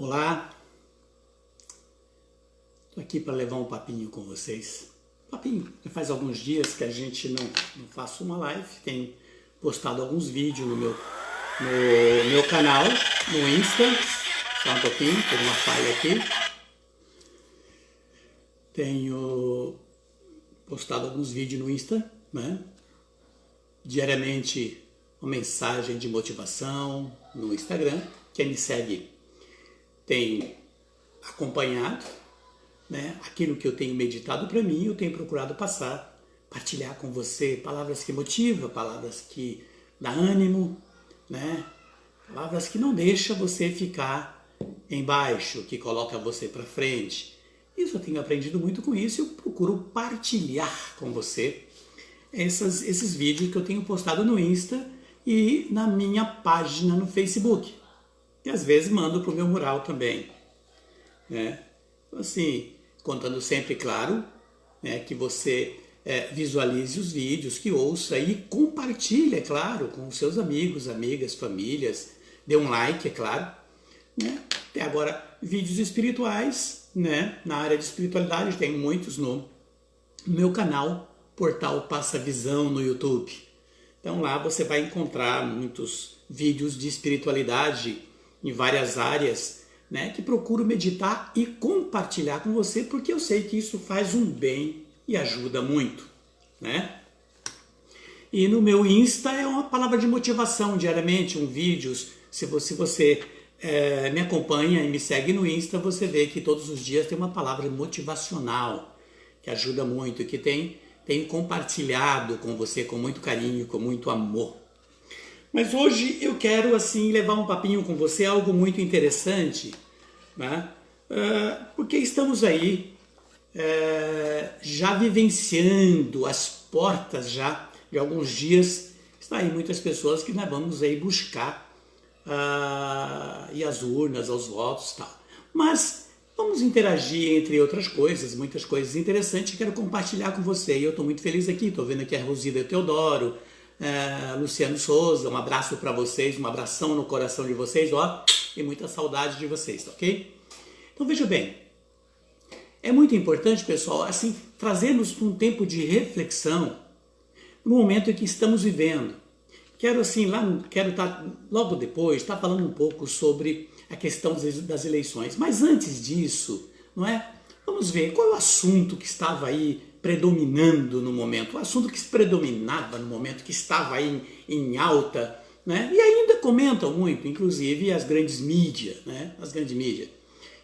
Olá, estou aqui para levar um papinho com vocês. Papinho, faz alguns dias que a gente não faz uma live, tenho postado alguns vídeos no meu canal, no Insta, só um pouquinho, tem uma falha aqui. Tenho postado alguns vídeos no Insta, né? Diariamente uma mensagem de motivação no Instagram. Quem me segue tem acompanhado, né, aquilo que eu tenho meditado para mim, eu tenho procurado partilhar com você palavras que motivam, palavras que dão ânimo, né, palavras que não deixam você ficar embaixo, que coloca você para frente. Isso eu tenho aprendido muito com isso, eu procuro partilhar com você esses vídeos que eu tenho postado no Insta e na minha página no Facebook. E às vezes mando para o meu mural também, né? Assim, contando sempre, claro, né, que você visualize os vídeos, que ouça e compartilhe, é claro, com os seus amigos, amigas, famílias. Dê um like, é claro, né? Tem agora vídeos espirituais, né? Na área de espiritualidade, tem muitos no meu canal, Portal Passa Visão no YouTube. Então lá você vai encontrar muitos vídeos de espiritualidade em várias áreas, né, que procuro meditar e compartilhar com você, porque eu sei que isso faz um bem e ajuda muito, né? E no meu Insta é uma palavra de motivação diariamente, vídeos. Se você me acompanha e me segue no Insta, você vê que todos os dias tem uma palavra motivacional, que ajuda muito, que tenho compartilhado com você com muito carinho, com muito amor. Mas hoje eu quero assim levar um papinho com você, algo muito interessante, né? Porque estamos aí já vivenciando as portas já de alguns dias. Está aí muitas pessoas que nós vamos aí buscar e as urnas, aos votos e tal. Mas vamos interagir entre outras coisas, muitas coisas interessantes que quero compartilhar com você. E eu estou muito feliz aqui, estou vendo aqui a Rosida Teodoro, Luciano Souza, um abraço para vocês, um abração no coração de vocês, ó, e muita saudade de vocês, ok? Então veja bem, é muito importante, pessoal, assim, trazermos um tempo de reflexão no momento em que estamos vivendo. Quero estar logo depois, estar falando um pouco sobre a questão das eleições, mas antes disso, não é? Vamos ver qual é o assunto que estava aí predominando no momento, o assunto que predominava no momento, que estava aí em alta, né? E ainda comentam muito, inclusive as grandes mídias, né? As grandes mídias,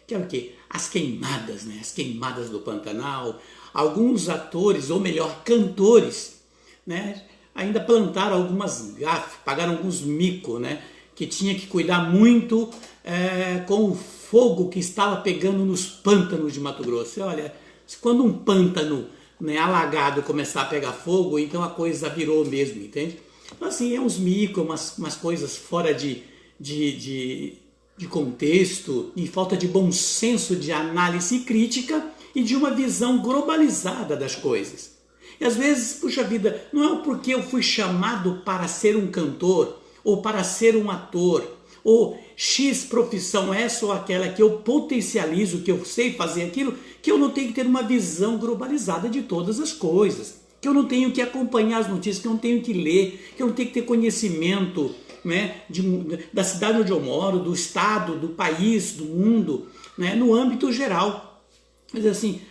que é o quê? As queimadas, né? As queimadas do Pantanal. Alguns atores, ou melhor, cantores, né? Ainda plantaram algumas gafes, pagaram alguns micos, né? Que tinha que cuidar muito com o fogo que estava pegando nos pântanos de Mato Grosso. E olha, quando um pântano, né, alagado começar a pegar fogo, então a coisa virou mesmo, entende? Então assim, é uns micos, umas coisas fora de contexto e falta de bom senso de análise crítica e de uma visão globalizada das coisas. E às vezes, puxa vida, não é porque eu fui chamado para ser um cantor, ou para ser um ator, ou X profissão essa ou aquela, que eu potencializo, que eu sei fazer aquilo, que eu não tenho que ter uma visão globalizada de todas as coisas, que eu não tenho que acompanhar as notícias, que eu não tenho que ler, que eu não tenho que ter conhecimento, né, da cidade onde eu moro, do estado, do país, do mundo, né, no âmbito geral. Mas assim,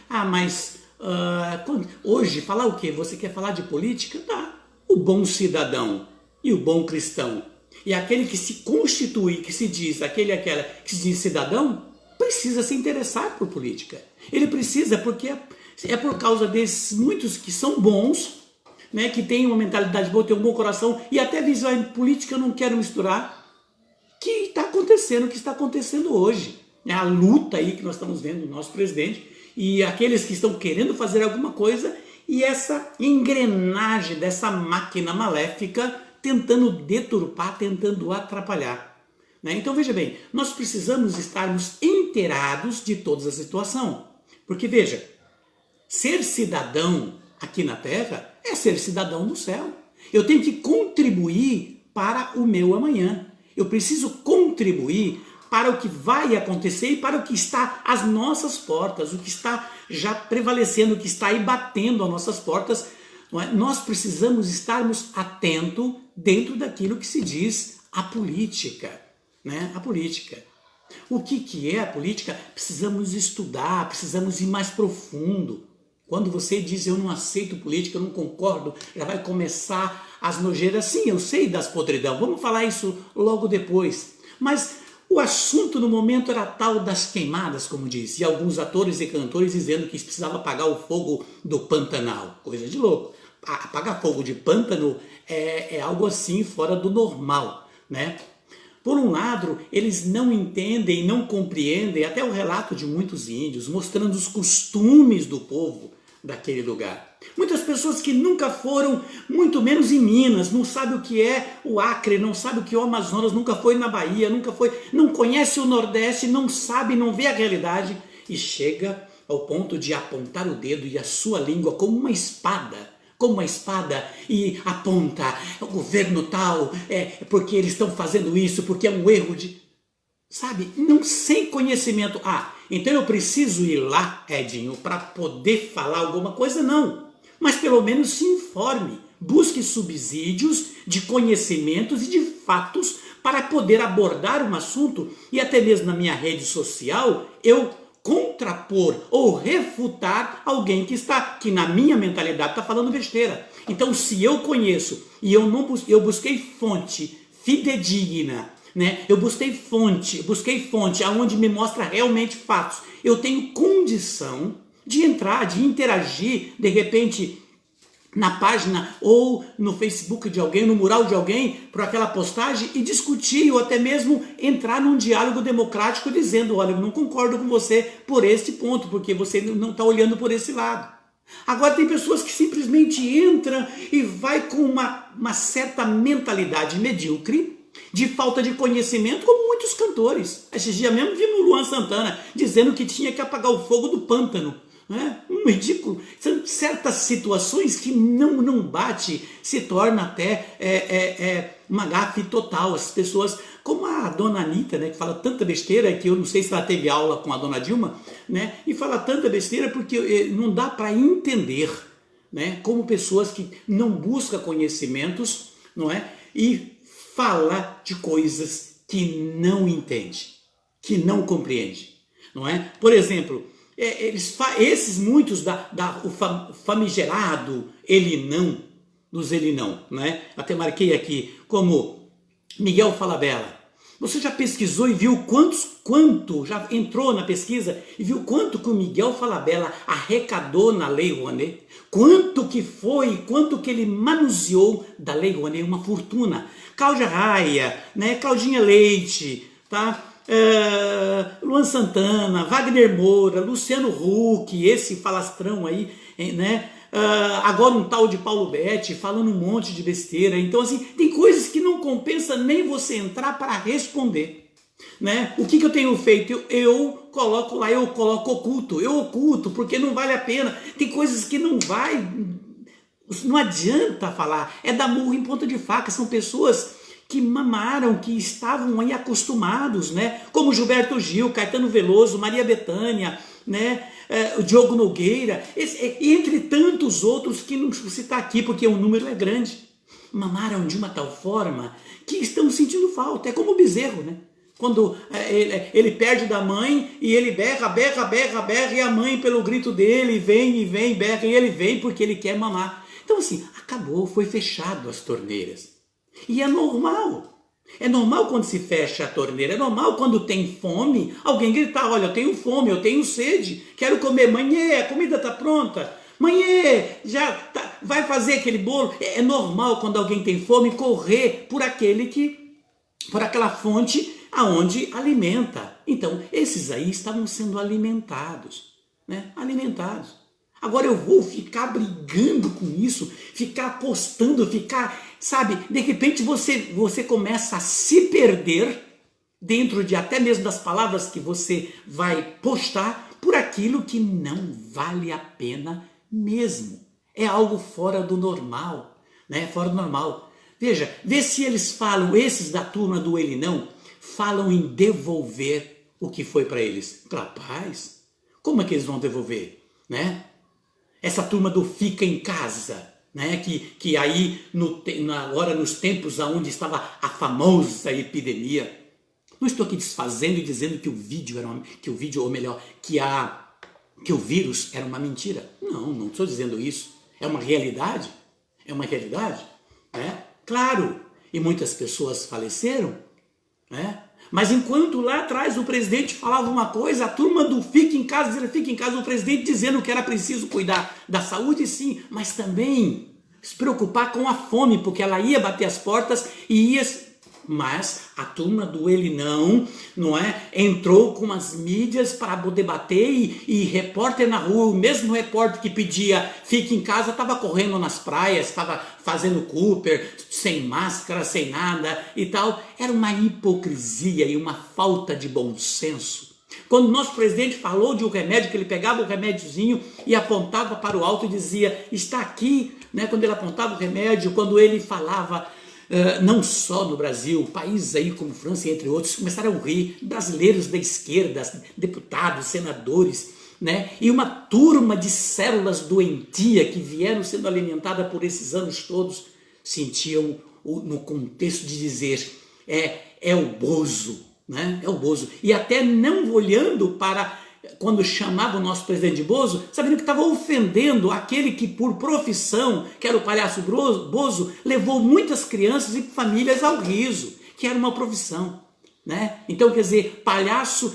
hoje falar o quê? Você quer falar de política? Tá. O bom cidadão e o bom cristão. E aquele que se constitui, que se diz, aquela que se diz cidadão, precisa se interessar por política. Ele precisa, porque é por causa desses muitos que são bons, né, que têm uma mentalidade boa, têm um bom coração, e até visão política eu não quero misturar, que está acontecendo, o que está acontecendo hoje. É a luta aí que nós estamos vendo do nosso presidente, e aqueles que estão querendo fazer alguma coisa, e essa engrenagem dessa máquina maléfica tentando deturpar, tentando atrapalhar, né? Então veja bem, nós precisamos estarmos inteirados de toda a situação, porque veja, ser cidadão aqui na Terra é ser cidadão no céu. Eu tenho que contribuir para o meu amanhã, eu preciso contribuir para o que vai acontecer e para o que está às nossas portas, o que está já prevalecendo, o que está aí batendo às nossas portas. Não é? Nós precisamos estarmos atentos dentro daquilo que se diz a política, né? A política. O que é a política? Precisamos estudar, precisamos ir mais profundo. Quando você diz eu não aceito política, eu não concordo, já vai começar as nojeiras. Sim, eu sei das podridão, vamos falar isso logo depois. Mas o assunto no momento era tal das queimadas, como disse, e alguns atores e cantores dizendo que precisava apagar o fogo do Pantanal. Coisa de louco. Apagar fogo de pântano é algo assim fora do normal, né? Por um lado, eles não entendem, não compreendem até o relato de muitos índios, mostrando os costumes do povo daquele lugar. Muitas pessoas que nunca foram, muito menos em Minas, não sabem o que é o Acre, não sabem o que é o Amazonas, nunca foi na Bahia, nunca foi, não conhece o Nordeste, não sabe, não vê a realidade e chega ao ponto de apontar o dedo e a sua língua como uma espada e aponta o governo tal, porque eles estão fazendo isso, porque é um erro de... Sabe, não sem conhecimento. Então eu preciso ir lá, Edinho, para poder falar alguma coisa? Não. Mas pelo menos se informe, busque subsídios de conhecimentos e de fatos para poder abordar um assunto e até mesmo na minha rede social eu contrapor ou refutar alguém que na minha mentalidade está falando besteira. Então, se eu conheço e eu busquei fonte fidedigna, né? Eu busquei fonte aonde me mostra realmente fatos. Eu tenho condição de entrar, de interagir, de repente, na página ou no Facebook de alguém, no mural de alguém, por aquela postagem e discutir ou até mesmo entrar num diálogo democrático dizendo, olha, eu não concordo com você por este ponto, porque você não está olhando por esse lado. Agora tem pessoas que simplesmente entram e vai com uma certa mentalidade medíocre, de falta de conhecimento, como muitos cantores. Esses dias mesmo vimos o Luan Santana dizendo que tinha que apagar o fogo do pântano. Né? Um ridículo. São certas situações que não bate, se torna até uma gafe total. As pessoas, como a dona Anitta, né, que fala tanta besteira, que eu não sei se ela teve aula com a dona Dilma, né, e fala tanta besteira porque não dá para entender, né, como pessoas que não buscam conhecimentos, não é, e fala de coisas que não entende, que não compreende, não é? Por exemplo, esses muitos o famigerado ele não, né? Até marquei aqui como Miguel Falabella. Você já pesquisou e viu quanto já entrou na pesquisa e viu quanto que o Miguel Falabella arrecadou na Lei Rouanet? Quanto que foi, quanto que ele manuseou da Lei Rouanet? Uma fortuna. Cláudia Raia, né? Claudinha Leite, tá? Luan Santana, Wagner Moura, Luciano Huck, esse falastrão aí, né? Agora um tal de Paulo Betti falando um monte de besteira. Então assim, tem coisas que não compensa nem você entrar para responder, né? O que eu tenho feito? Eu coloco lá, eu coloco oculto, eu oculto porque não vale a pena. Tem coisas que não adianta falar, é dar murro em ponta de faca. São pessoas que mamaram, que estavam aí acostumados, né? Como Gilberto Gil, Caetano Veloso, Maria Bethânia, né? O Diogo Nogueira, entre tantos outros que não se citar aqui porque o número é grande. Mamaram de uma tal forma que estão sentindo falta. É como o bezerro, né? Quando ele perde da mãe e ele berra, e a mãe pelo grito dele vem, berra, e ele vem porque ele quer mamar. Então assim, acabou, foi fechado as torneiras. E é normal. É normal quando se fecha a torneira, é normal quando tem fome, alguém gritar, olha, eu tenho fome, eu tenho sede, quero comer. Mãe, a comida está pronta. Mãe, vai fazer aquele bolo. É normal quando alguém tem fome correr por aquela fonte aonde alimenta. Então, esses aí estavam sendo alimentados, né? Alimentados. Agora eu vou ficar brigando com isso, ficar apostando, sabe, de repente você começa a se perder dentro de até mesmo das palavras que você vai postar por aquilo que não vale a pena mesmo. É algo fora do normal, né? Fora do normal. Veja, vê se eles falam, esses da turma do ele não, falam em devolver o que foi para eles. Rapaz, como é que eles vão devolver, né? Essa turma do fica em casa, né? Que aí, agora nos tempos onde estava a famosa epidemia, não estou aqui desfazendo e dizendo que o vírus era uma mentira. Não estou dizendo isso. É uma realidade. Né? Claro, e muitas pessoas faleceram, né? Mas enquanto lá atrás o presidente falava uma coisa, a turma do fica em casa, o presidente dizendo que era preciso cuidar da saúde, sim, mas também se preocupar com a fome, porque ela ia bater as portas e ia... Mas a turma do ele não é? Entrou com as mídias para debater e repórter na rua, o mesmo repórter que pedia fique em casa, estava correndo nas praias, estava fazendo Cooper, sem máscara, sem nada e tal. Era uma hipocrisia e uma falta de bom senso. Quando o nosso presidente falou de um remédio, que ele pegava o remédiozinho e apontava para o alto e dizia, está aqui, né? Quando ele apontava o remédio, quando ele falava... não só no Brasil, países aí como França e entre outros começaram a rir, brasileiros da esquerda, deputados, senadores, né? E uma turma de células doentia que vieram sendo alimentadas por esses anos todos, sentiam no contexto de dizer, é o Bozo, né? É o Bozo. E até não olhando para... Quando chamava o nosso presidente de Bozo, sabendo que estava ofendendo aquele que por profissão, que era o palhaço Bozo, levou muitas crianças e famílias ao riso, que era uma profissão, né? Então, quer dizer,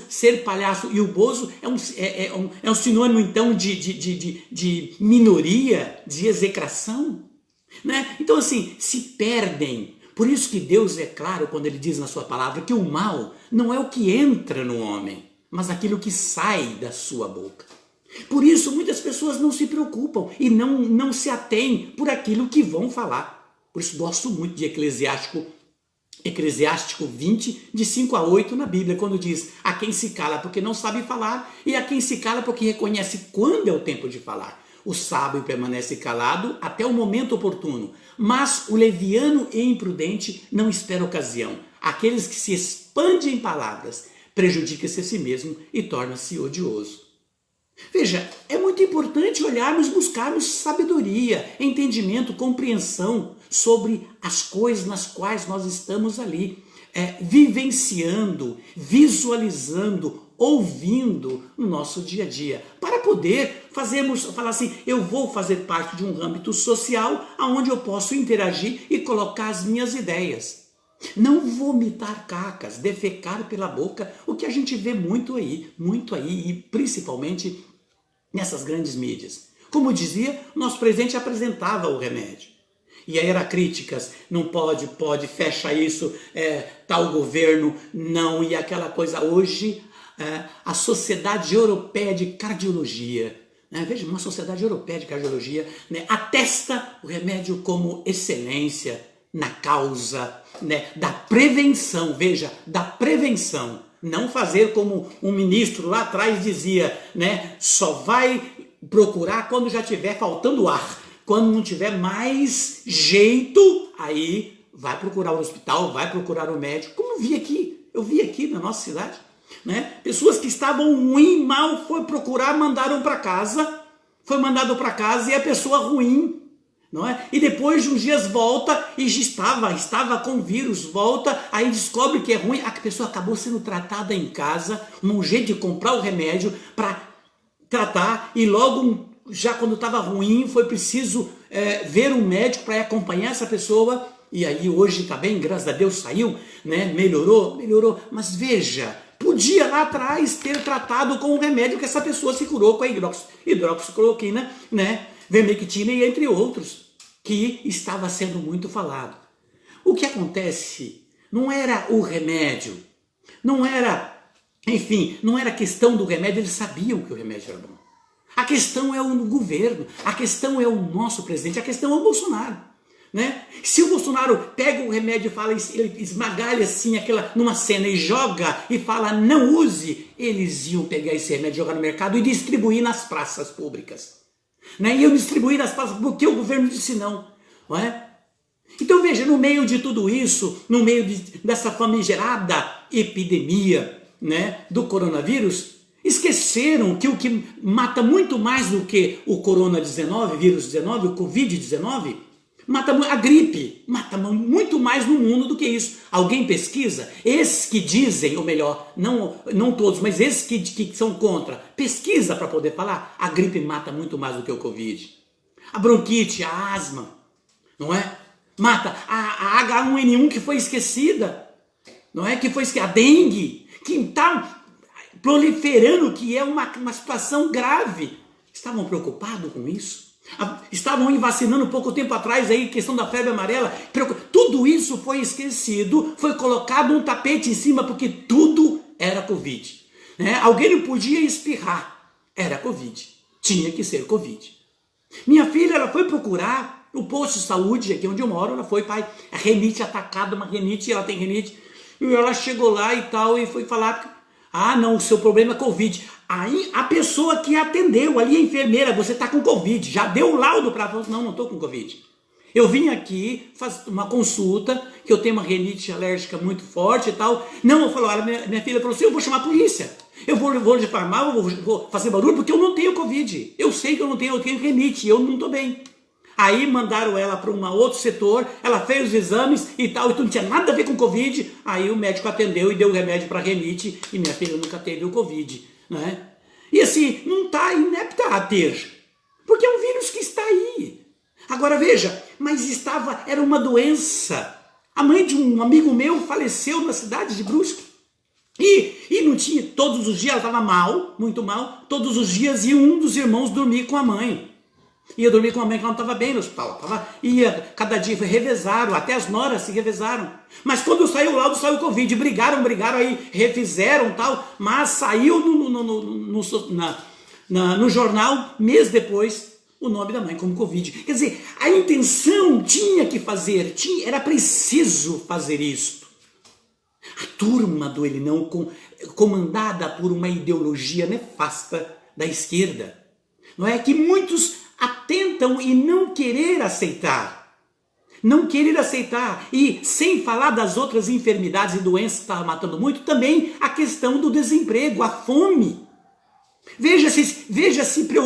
ser palhaço e o Bozo é um sinônimo, então, de minoria, de execração, né? Então, assim, se perdem. Por isso que Deus é claro quando ele diz na sua palavra que o mal não é o que entra no homem, mas aquilo que sai da sua boca. Por isso, muitas pessoas não se preocupam e não se atêm por aquilo que vão falar. Por isso, gosto muito de Eclesiástico 20, de 5 a 8 na Bíblia, quando diz, a quem se cala porque não sabe falar, e a quem se cala porque reconhece quando é o tempo de falar. O sábio permanece calado até o momento oportuno, mas o leviano e imprudente não espera ocasião. Aqueles que se expandem em palavras prejudica-se a si mesmo e torna-se odioso. Veja, é muito importante olharmos, buscarmos sabedoria, entendimento, compreensão sobre as coisas nas quais nós estamos ali, vivenciando, visualizando, ouvindo no nosso dia a dia, para poder falar assim, eu vou fazer parte de um âmbito social onde eu posso interagir e colocar as minhas ideias. Não vomitar cacas, defecar pela boca, o que a gente vê muito aí, e principalmente nessas grandes mídias. Como dizia, nosso presidente apresentava o remédio. E aí eram críticas, não pode, fecha isso, tal governo, não, e aquela coisa. Hoje, a Sociedade Europeia de Cardiologia, né, veja, uma Sociedade Europeia de Cardiologia, né, atesta o remédio como excelência na causa, né, da prevenção, veja, da prevenção. Não fazer como um ministro lá atrás dizia, né, só vai procurar quando já estiver faltando ar. Quando não tiver mais jeito, aí vai procurar o hospital, vai procurar o médico. Como eu vi aqui na nossa cidade, né, pessoas que estavam ruim, mal, foi procurar, mandaram para casa, foi mandado para casa e a pessoa ruim, não é? E depois de uns dias volta e estava com vírus, volta, aí descobre que é ruim, a pessoa acabou sendo tratada em casa, um jeito de comprar o remédio para tratar, e logo, já quando estava ruim, foi preciso ver um médico para acompanhar essa pessoa, e aí hoje está bem, graças a Deus saiu, né? Melhorou, mas veja, podia lá atrás ter tratado com o remédio que essa pessoa se curou com a hidroxicloroquina, né? Vermectina e entre outros, que estava sendo muito falado. O que acontece não era o remédio, não era questão do remédio, eles sabiam que o remédio era bom. A questão é o governo, a questão é o nosso presidente, a questão é o Bolsonaro, né? Se o Bolsonaro pega o remédio e fala, ele esmagalha assim numa cena e joga e fala não use, eles iam pegar esse remédio, jogar no mercado e distribuir nas praças públicas. Né? E eu distribuir nas praças porque o governo disse não é? Então veja, no meio de tudo isso, no meio dessa famigerada epidemia, né, do coronavírus, esqueceram que o que mata muito mais do que o corona-19, vírus 19, o covid-19, mata a gripe, mata muito mais no mundo do que isso. Alguém pesquisa? Esses que dizem, ou melhor, não todos, mas esses que são contra, pesquisa para poder falar, a gripe mata muito mais do que o covid. A bronquite, a asma, não é? Mata a H1N1 que foi esquecida, não é? Que foi esquecida, a dengue, que está proliferando, que é uma situação grave. Estavam preocupados com isso? Estavam vacinando pouco tempo atrás aí, questão da febre amarela. Tudo isso foi esquecido, foi colocado um tapete em cima, porque tudo era Covid. Né? Alguém não podia espirrar, era Covid. Tinha que ser Covid. Minha filha, ela foi procurar o posto de saúde, aqui onde eu moro, ela foi, pai, a renite atacada, uma renite, ela tem renite, e ela chegou lá e tal, e foi falar, não, o seu problema é Covid. Aí a pessoa que atendeu ali, a enfermeira, você está com Covid, já deu o laudo para ela, não estou com Covid. Eu vim aqui fazer uma consulta, que eu tenho uma renite alérgica muito forte e tal. Não, eu falei, olha, minha filha falou assim, eu vou chamar a polícia. Eu vou reclamar, vou fazer barulho, porque eu não tenho Covid. Eu sei que eu tenho renite, eu não estou bem. Aí mandaram ela para um outro setor, ela fez os exames e tal, então não tinha nada a ver com Covid. Aí o médico atendeu e deu remédio para renite, e minha filha nunca teve o Covid. Né? E assim, não está inepta a ter, porque é um vírus que está aí. Agora veja, mas era uma doença. A mãe de um amigo meu faleceu na cidade de Brusque. E não tinha, todos os dias ela estava mal, muito mal, todos os dias ia um dos irmãos dormir com a mãe. Ia dormir com a mãe que ela não estava bem no hospital. Cada dia revezaram, até as noras se revezaram. Mas quando saiu o laudo, saiu o Covid. Brigaram, aí refizeram tal, mas saiu no jornal, mês depois, o nome da mãe como Covid. Quer dizer, a intenção tinha que fazer, era preciso fazer isso. A turma do Ele Não, comandada por uma ideologia nefasta da esquerda, não é? Que muitos atentam e não querer aceitar. Não querer aceitar. E sem falar das outras enfermidades e doenças que estavam matando muito, também a questão do desemprego, a fome. Veja se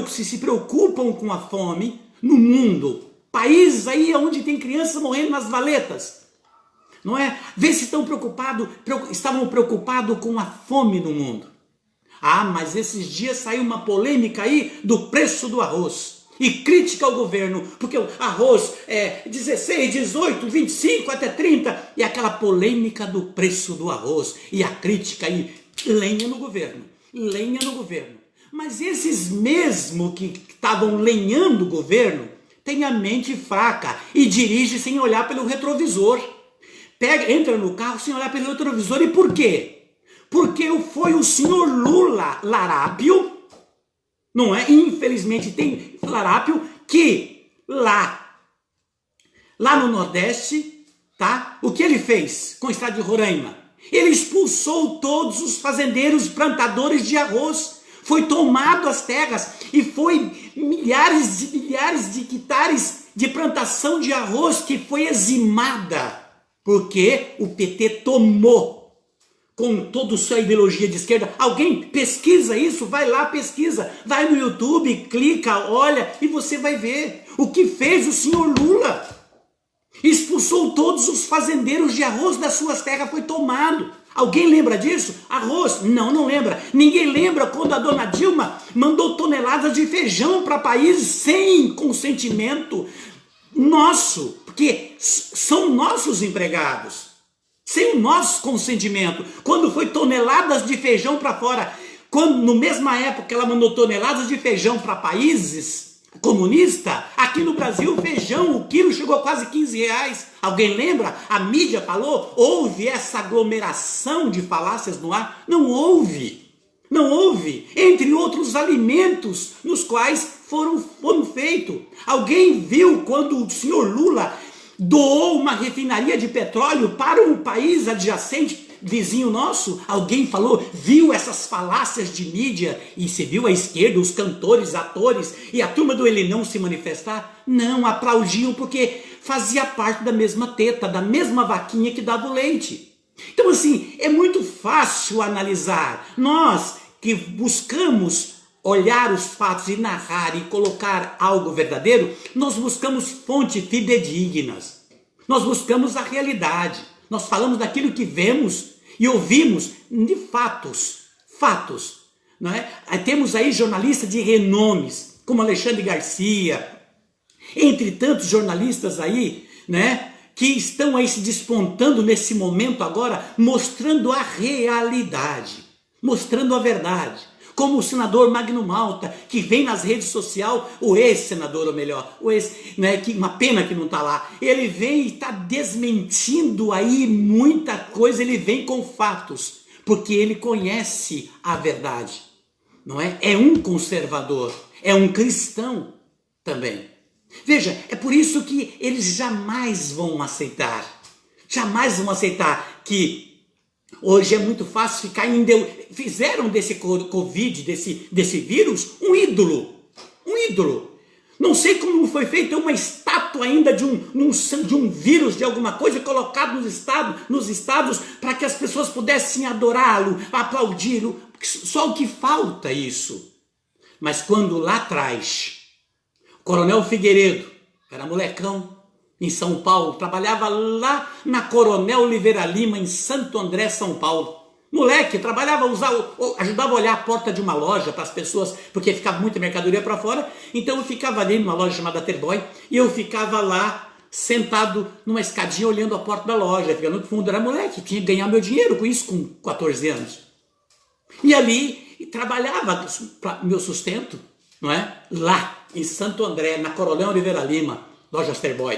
se preocupam com a fome no mundo. Países aí onde tem crianças morrendo nas valetas. Não é? Vê se estavam preocupados com a fome no mundo. Mas esses dias saiu uma polêmica aí do preço do arroz. E crítica ao governo, porque o arroz é 16, 18, 25, até 30. E aquela polêmica do preço do arroz. E a crítica aí, lenha no governo. Lenha no governo. Mas esses mesmo que estavam lenhando o governo, têm a mente fraca e dirige sem olhar pelo retrovisor. Entra no carro sem olhar pelo retrovisor. E por quê? Porque foi o senhor Lula Larápio, não é? Infelizmente tem Larápio, que lá no Nordeste, tá? O que ele fez com o estado de Roraima? Ele expulsou todos os fazendeiros e plantadores de arroz. Foi tomado as terras e foi milhares e milhares de hectares de plantação de arroz que foi eximada, porque o PT tomou com toda a sua ideologia de esquerda. Alguém pesquisa isso? Vai lá, pesquisa. Vai no YouTube, clica, olha e você vai ver o que fez o senhor Lula. Expulsou todos os fazendeiros de arroz das suas terras, foi tomado. Alguém lembra disso? Arroz? Não lembra. Ninguém lembra quando a dona Dilma mandou toneladas de feijão para países sem consentimento nosso, porque são nossos empregados. Sem o nosso consentimento. Quando foi toneladas de feijão para fora, quando na mesma época ela mandou toneladas de feijão para países comunistas, aqui no Brasil o feijão, o quilo chegou a quase 15 reais. Alguém lembra? A mídia falou? Houve essa aglomeração de falácias no ar? Não houve. Não houve. Entre outros alimentos nos quais foram feitos. Alguém viu quando o senhor Lula doou uma refinaria de petróleo para um país adjacente, vizinho nosso? Alguém viu essas falácias de mídia e se viu a esquerda, os cantores, atores e a turma do Ele Não se manifestar? Não, aplaudiam porque fazia parte da mesma teta, da mesma vaquinha que dava o leite. Então, assim, é muito fácil analisar. Nós que buscamos olhar os fatos e narrar e colocar algo verdadeiro, nós buscamos fontes fidedignas. Nós buscamos a realidade. Nós falamos daquilo que vemos e ouvimos de fatos. Fatos. Não é? Aí temos aí jornalistas de renomes, como Alexandre Garcia, entre tantos jornalistas aí, né, que estão aí se despontando nesse momento agora, mostrando a realidade, mostrando a verdade. Como o senador Magno Malta, que vem nas redes sociais, o ex-senador, ou melhor, o ex, né, que uma pena que não está lá, ele vem e está desmentindo aí muita coisa, ele vem com fatos, porque ele conhece a verdade, não é? É um conservador, é um cristão também. Veja, é por isso que eles jamais vão aceitar que hoje é muito fácil ficar em Deus. Fizeram desse Covid, desse vírus, um ídolo. Não sei como foi feita uma estátua ainda de um vírus, de alguma coisa, colocado nos estados para que as pessoas pudessem adorá-lo, aplaudi-lo. Só o que falta isso. Mas quando lá atrás, Coronel Figueiredo, era molecão, em São Paulo, trabalhava lá na Coronel Oliveira Lima, em Santo André, São Paulo. Moleque, trabalhava, ajudava a olhar a porta de uma loja para as pessoas, porque ficava muita mercadoria para fora. Então eu ficava ali numa loja chamada Terboy, e eu ficava lá, sentado numa escadinha, olhando a porta da loja. Ficando no fundo, era moleque, tinha que ganhar meu dinheiro com isso, com 14 anos. E ali, trabalhava para meu sustento, não é? Lá, em Santo André, na Coronel Oliveira Lima, loja Terboy.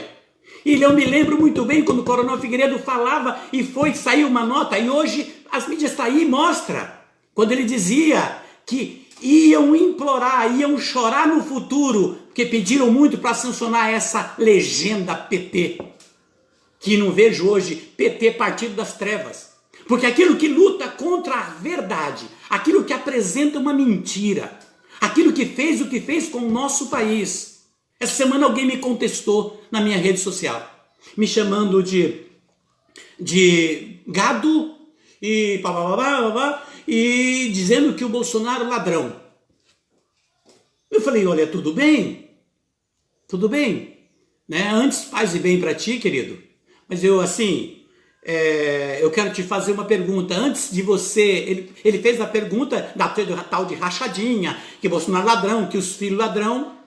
E eu me lembro muito bem quando o Coronel Figueiredo falava e saiu uma nota, e hoje as mídias estão aí e mostra, quando ele dizia que iam implorar, iam chorar no futuro, porque pediram muito para sancionar essa legenda PT, que não vejo hoje, PT Partido das Trevas, porque aquilo que luta contra a verdade, aquilo que apresenta uma mentira, aquilo que fez o que fez com o nosso país. Essa semana alguém me contestou na minha rede social, me chamando de gado e e dizendo que o Bolsonaro é ladrão. Eu falei, olha, tudo bem, né? Antes paz e bem para ti, querido, mas eu eu quero te fazer uma pergunta. Antes de você, ele fez a pergunta da tal de rachadinha, que Bolsonaro é ladrão, que os filhos ladrão.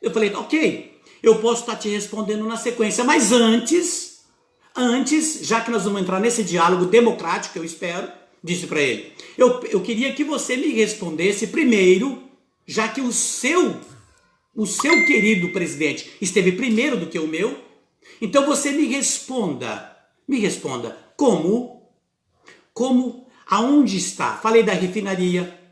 Eu falei, ok, eu posso estar te respondendo na sequência, mas antes, já que nós vamos entrar nesse diálogo democrático, eu espero, disse para ele, eu queria que você me respondesse primeiro, já que o seu querido presidente esteve primeiro do que o meu, então você me responda, aonde está? Falei da refinaria,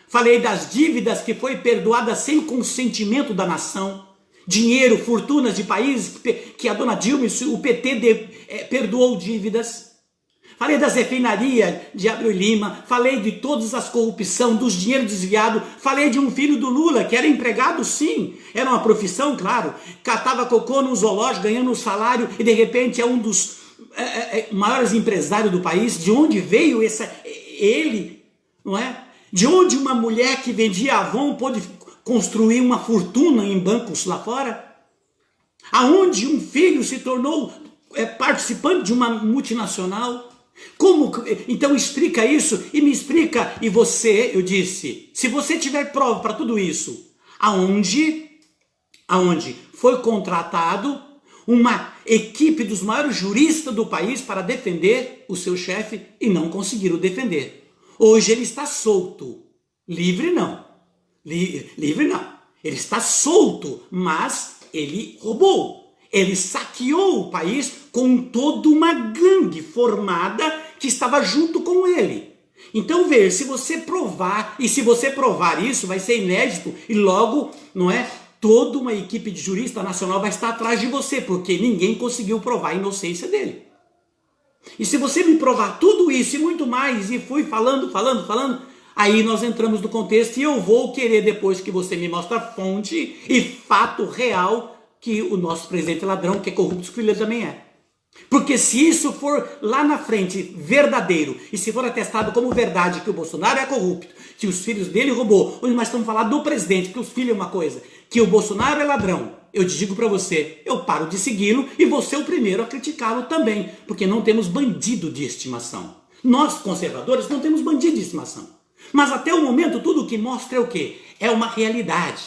falei das dívidas que foi perdoada sem consentimento da nação, dinheiro, fortunas de países que a dona Dilma e o PT perdoou dívidas. Falei das refinarias de Abreu Lima, falei de todas as corrupção, dos dinheiros desviados, falei de um filho do Lula, que era empregado sim, era uma profissão, claro, catava cocô num zoológico, ganhando um salário, e de repente é um dos maiores empresários do país. De onde veio ele, não é? De onde uma mulher que vendia Avon pôde construir uma fortuna em bancos lá fora? Aonde um filho se tornou participante de uma multinacional? Como? Então explica isso e me explica. E você, eu disse, se você tiver prova para tudo isso, aonde foi contratado uma equipe dos maiores juristas do país para defender o seu chefe e não conseguiram defender. Hoje ele está solto, livre não, livre não, ele está solto, mas ele roubou, ele saqueou o país com toda uma gangue formada que estava junto com ele. Então veja, se você provar, e se você provar isso, vai ser inédito, e logo, não é, toda uma equipe de jurista nacional vai estar atrás de você, porque ninguém conseguiu provar a inocência dele. E se você me provar tudo isso e muito mais, e fui falando, aí nós entramos no contexto e eu vou querer, depois que você me mostre a fonte e fato real que o nosso presidente é ladrão, que é corrupto, que ele também é. Porque se isso for lá na frente verdadeiro, e se for atestado como verdade que o Bolsonaro é corrupto, que os filhos dele roubou, hoje nós estamos falando do presidente, que os filhos é uma coisa, que o Bolsonaro é ladrão, eu te digo para você, eu paro de segui-lo e vou ser o primeiro a criticá-lo também, porque não temos bandido de estimação. Nós, conservadores, não temos bandido de estimação. Mas até o momento tudo o que mostra é o quê? É uma realidade.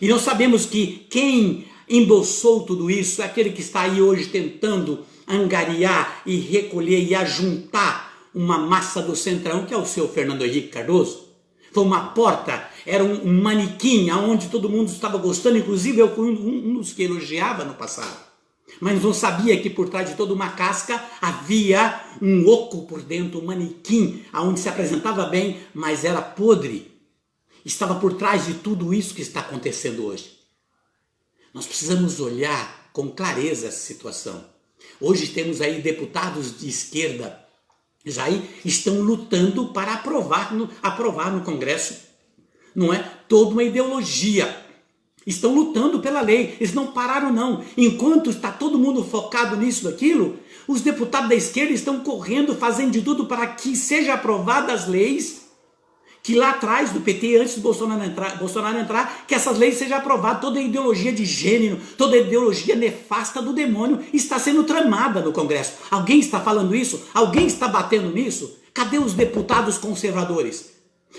E nós sabemos que quem endossou tudo isso é aquele que está aí hoje tentando angariar e recolher e ajuntar uma massa do centrão, que é o seu Fernando Henrique Cardoso. Foi uma porta, era um manequim onde todo mundo estava gostando, inclusive eu fui um dos que elogiava no passado. Mas não sabia que por trás de toda uma casca havia um oco por dentro, um manequim, onde se apresentava bem, mas era podre. Estava por trás de tudo isso que está acontecendo hoje. Nós precisamos olhar com clareza essa situação. Hoje temos aí deputados de esquerda, já estão lutando para aprovar no Congresso, não é? Toda uma ideologia. Estão lutando pela lei, eles não pararam não. Enquanto está todo mundo focado nisso, daquilo, os deputados da esquerda estão correndo, fazendo de tudo para que sejam aprovadas as leis, que lá atrás do PT, antes do Bolsonaro entrar, que essas leis sejam aprovadas. Toda a ideologia de gênero, toda a ideologia nefasta do demônio está sendo tramada no Congresso. Alguém está falando isso? Alguém está batendo nisso? Cadê os deputados conservadores?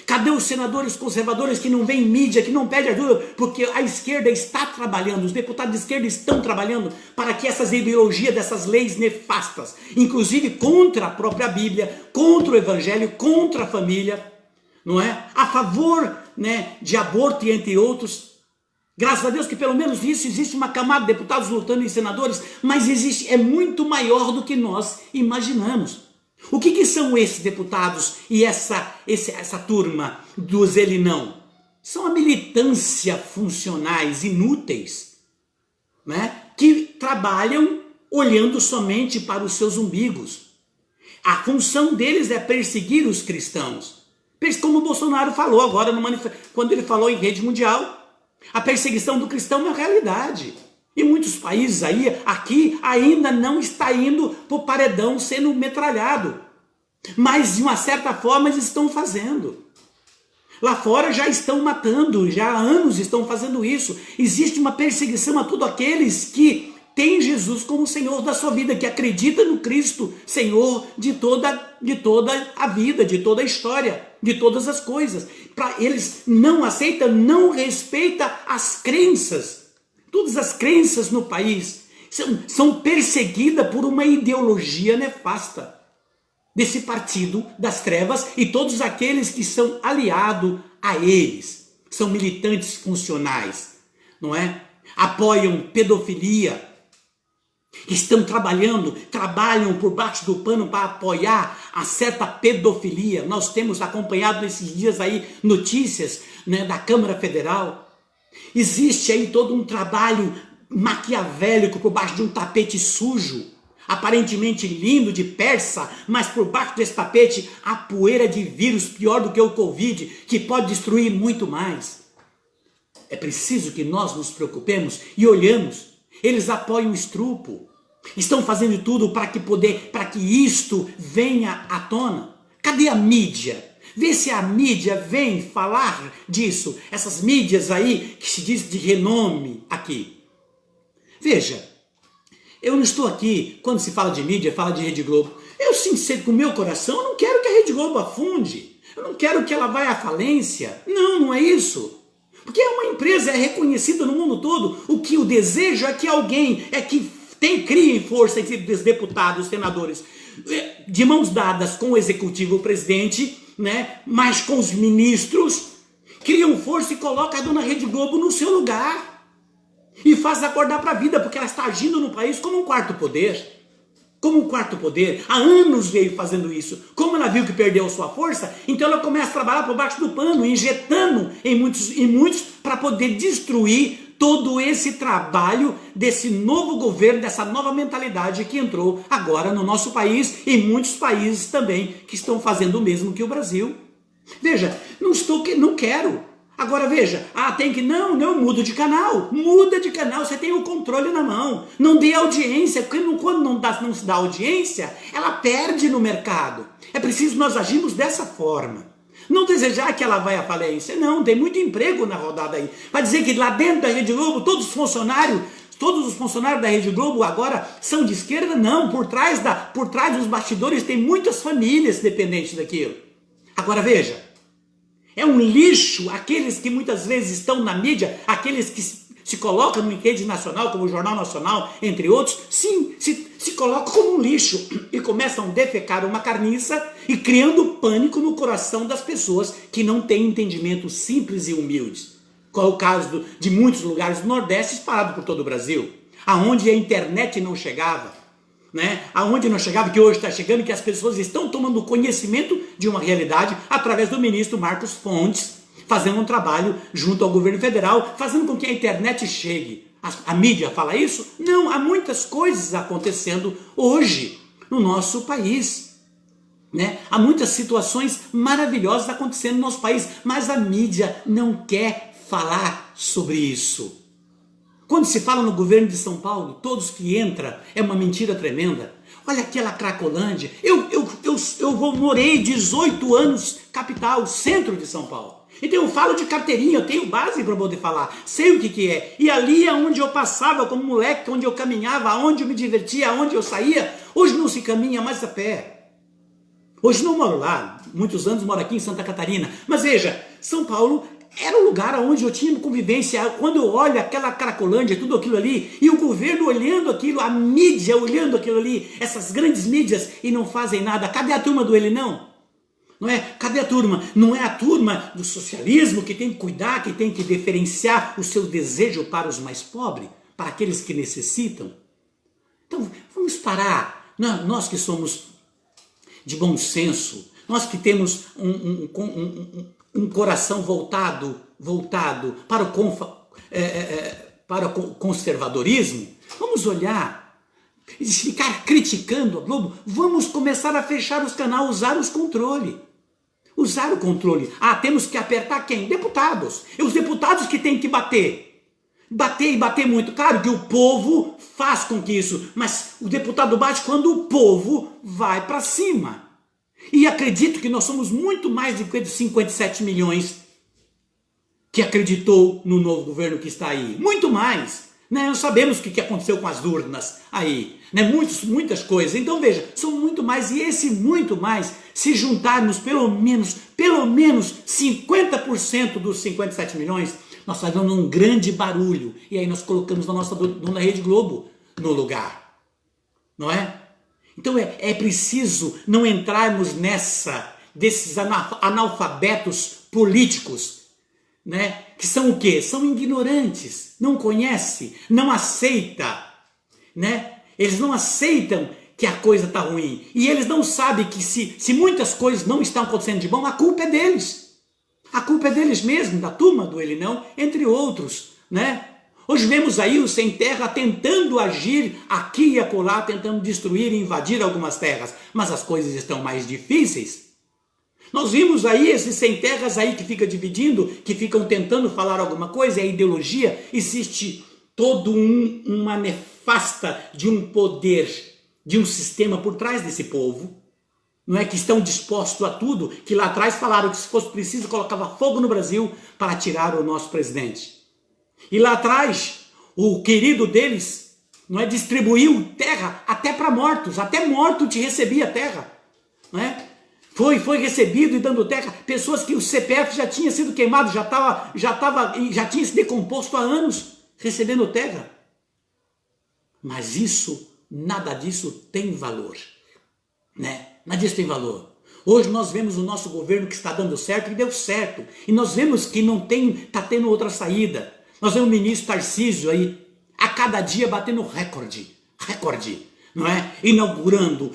Cadê os senadores conservadores que não veem mídia, que não pedem ajuda? Porque a esquerda está trabalhando, os deputados de esquerda estão trabalhando para que essas ideologias dessas leis nefastas, inclusive contra a própria Bíblia, contra o Evangelho, contra a família, não é? A favor, né, de aborto e entre outros. Graças a Deus que pelo menos nisso existe uma camada de deputados lutando e senadores, mas é muito maior do que nós imaginamos. O que são esses deputados e essa turma dos ele não? São a militância funcionais inúteis, né, que trabalham olhando somente para os seus umbigos. A função deles é perseguir os cristãos. Como o Bolsonaro falou agora, quando ele falou em rede mundial, a perseguição do cristão é uma realidade. E muitos países aqui ainda não está indo para o paredão sendo metralhado. Mas de uma certa forma eles estão fazendo. Lá fora já estão matando, já há anos estão fazendo isso. Existe uma perseguição a todos aqueles que têm Jesus como Senhor da sua vida, que acredita no Cristo, Senhor de toda a vida, de toda a história, de todas as coisas. Eles não aceitam, não respeitam as crenças. Todas as crenças no país são perseguidas por uma ideologia nefasta desse partido das trevas e todos aqueles que são aliados a eles. São militantes funcionais, não é? Apoiam pedofilia, trabalham por baixo do pano para apoiar a certa pedofilia. Nós temos acompanhado nesses dias aí notícias, né, da Câmara Federal. Existe aí todo um trabalho maquiavélico por baixo de um tapete sujo, aparentemente lindo, de persa, mas por baixo desse tapete há poeira de vírus pior do que o Covid, que pode destruir muito mais. É preciso que nós nos preocupemos e olhamos. Eles apoiam o estrupo, estão fazendo tudo para que isto venha à tona. Cadê a mídia? Vê se a mídia vem falar disso. Essas mídias aí que se diz de renome aqui. Veja, eu não estou aqui, quando se fala de mídia, fala de Rede Globo. Eu, sincero, com o meu coração, eu não quero que a Rede Globo afunde. Eu não quero que ela vá à falência. Não é isso. Porque é uma empresa, é reconhecida no mundo todo. O que eu desejo é que alguém, criem força entre os deputados, senadores, de mãos dadas com o executivo, o presidente, né, mas com os ministros, criam força e colocam a dona Rede Globo no seu lugar. E faz acordar para a vida, porque ela está agindo no país como um quarto poder. Como um quarto poder. Há anos veio fazendo isso. Como ela viu que perdeu sua força, então ela começa a trabalhar por baixo do pano, injetando em muitos para poder destruir todo esse trabalho desse novo governo, dessa nova mentalidade que entrou agora no nosso país e muitos países também que estão fazendo o mesmo que o Brasil. Veja, não quero. Agora veja, tem que, não, muda de canal, você tem o controle na mão, não dê audiência, porque quando não se dá audiência, ela perde no mercado. É preciso nós agirmos dessa forma. Não desejar que ela vá à falência, não, tem muito emprego na rodada aí. Vai dizer que lá dentro da Rede Globo, todos os funcionários da Rede Globo agora são de esquerda? Não, por trás dos bastidores tem muitas famílias dependentes daquilo. Agora veja, é um lixo aqueles que muitas vezes estão na mídia, aqueles que se colocam em rede nacional, como o Jornal Nacional, entre outros, sim, se colocam como um lixo e começam a defecar uma carniça e criando pânico no coração das pessoas que não têm entendimento simples e humildes. Qual é o caso de muitos lugares do Nordeste espalhados por todo o Brasil, aonde a internet não chegava, aonde não chegava, que hoje está chegando, que as pessoas estão tomando conhecimento de uma realidade através do ministro Marcos Fontes, fazendo um trabalho junto ao governo federal, fazendo com que a internet chegue. A mídia fala isso? Não, há muitas coisas acontecendo hoje no nosso país. Há muitas situações maravilhosas acontecendo no nosso país, mas a mídia não quer falar sobre isso. Quando se fala no governo de São Paulo, todos que entram, é uma mentira tremenda. Olha aquela Cracolândia. Eu morei 18 anos capital, centro de São Paulo. Então eu falo de carteirinha, eu tenho base para poder falar, sei o que é. E ali é onde eu passava como moleque, onde eu caminhava, onde eu me divertia, onde eu saía. Hoje não se caminha mais a pé. Hoje não moro lá, muitos anos moro aqui em Santa Catarina. Mas veja, São Paulo era o lugar onde eu tinha convivência. Quando eu olho aquela Cracolândia, tudo aquilo ali, e o governo olhando aquilo, a mídia olhando aquilo ali, essas grandes mídias, e não fazem nada. Cadê a turma do ele não? Não é? Cadê a turma? Não é a turma do socialismo que tem que cuidar, que tem que diferenciar o seu desejo para os mais pobres, para aqueles que necessitam? Então, vamos parar. Nós que somos de bom senso, nós que temos um coração voltado para o conservadorismo, vamos olhar e ficar criticando a Globo. Vamos começar a fechar os canais, usar os controles. Usar o controle. Temos que apertar quem? Deputados. E os deputados que têm que bater. Bater e bater muito. Claro que o povo faz com que isso, mas o deputado bate quando o povo vai para cima. E acredito que nós somos muito mais de 57 milhões que acreditou no novo governo que está aí. Muito mais. Nós sabemos o que aconteceu com as urnas aí. Muitas coisas. Então veja, são muito mais. E esse muito mais, se juntarmos pelo menos 50% dos 57 milhões, nós fazemos um grande barulho. E aí nós colocamos a nossa dona Rede Globo no lugar. Não é? Então é preciso não entrarmos desses analfabetos políticos, que são o quê? São ignorantes, não conhecem, não aceita, Eles não aceitam que a coisa está ruim. E eles não sabem que se muitas coisas não estão acontecendo de bom, a culpa é deles. A culpa é deles mesmo, da turma do ele não, entre outros, Hoje vemos aí o Sem Terra tentando agir aqui e acolá, tentando destruir e invadir algumas terras. Mas as coisas estão mais difíceis. Nós vimos aí esses sem terras aí que ficam dividindo, que ficam tentando falar alguma coisa, é ideologia. Existe todo uma nefasta de um poder, de um sistema por trás desse povo. Não é que estão dispostos a tudo, que lá atrás falaram que se fosse preciso colocava fogo no Brasil para tirar o nosso presidente. E lá atrás, o querido deles distribuiu terra até para mortos, até morto te recebia terra. Foi recebido e dando terra, pessoas que o CPF já tinha sido queimado, já tinha se decomposto há anos, recebendo terra. Mas nada disso tem valor, Nada disso tem valor. Hoje nós vemos o nosso governo que está dando certo e deu certo. E nós vemos que está tendo outra saída. Nós vemos o ministro Tarcísio aí, a cada dia batendo recorde, não é? Inaugurando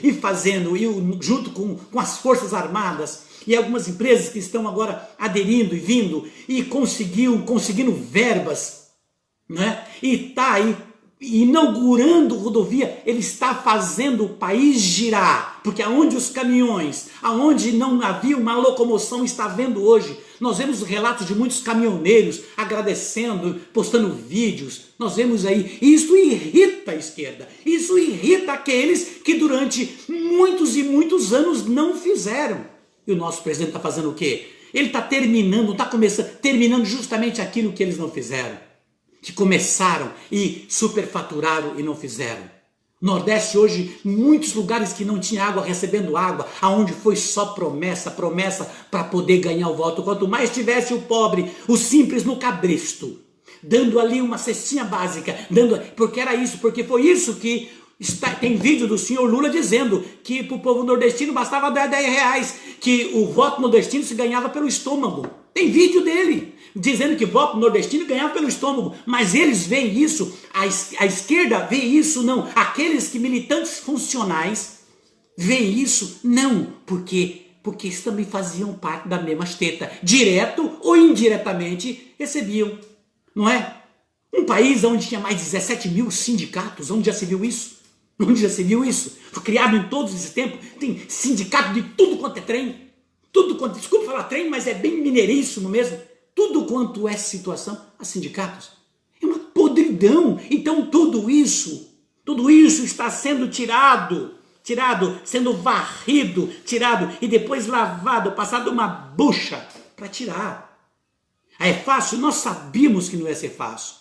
e fazendo, junto com as Forças Armadas e algumas empresas que estão agora aderindo e vindo e conseguindo verbas, não é? E está aí inaugurando rodovia, ele está fazendo o país girar, porque aonde os caminhões, aonde não havia uma locomoção, está havendo hoje. nós vemos relatos de muitos caminhoneiros agradecendo, postando vídeos, nós vemos aí, e isso irrita a esquerda, isso irrita aqueles que durante muitos e muitos anos não fizeram. E o nosso presidente está fazendo o quê? Ele está terminando, terminando justamente aquilo que eles não fizeram, que começaram e superfaturaram e não fizeram. Nordeste hoje, muitos lugares que não tinha água, recebendo água, aonde foi só promessa para poder ganhar o voto. Quanto mais tivesse o pobre, o simples no cabresto, dando ali uma cestinha básica, porque era isso, porque foi isso que tem vídeo do senhor Lula dizendo que para o povo nordestino bastava dar R$10, que o voto nordestino se ganhava pelo estômago. Tem vídeo dele dizendo que voto nordestino ganhava pelo estômago, mas eles veem isso, a esquerda vê isso, não. Aqueles que militantes funcionais veem isso, não, porque eles também faziam parte da mesma teta, direto ou indiretamente recebiam, não é? Um país onde tinha mais de 17 mil sindicatos, onde já se viu isso? Onde já se viu isso? Foi criado em todos esse tempo, tem sindicato de tudo quanto é trem, desculpa falar trem, mas é bem mineiríssimo mesmo, tudo quanto é situação, há sindicatos. É uma podridão. Então tudo isso está sendo tirado, sendo varrido, tirado e depois lavado, passado uma bucha para tirar. É fácil? Nós sabíamos que não ia ser fácil.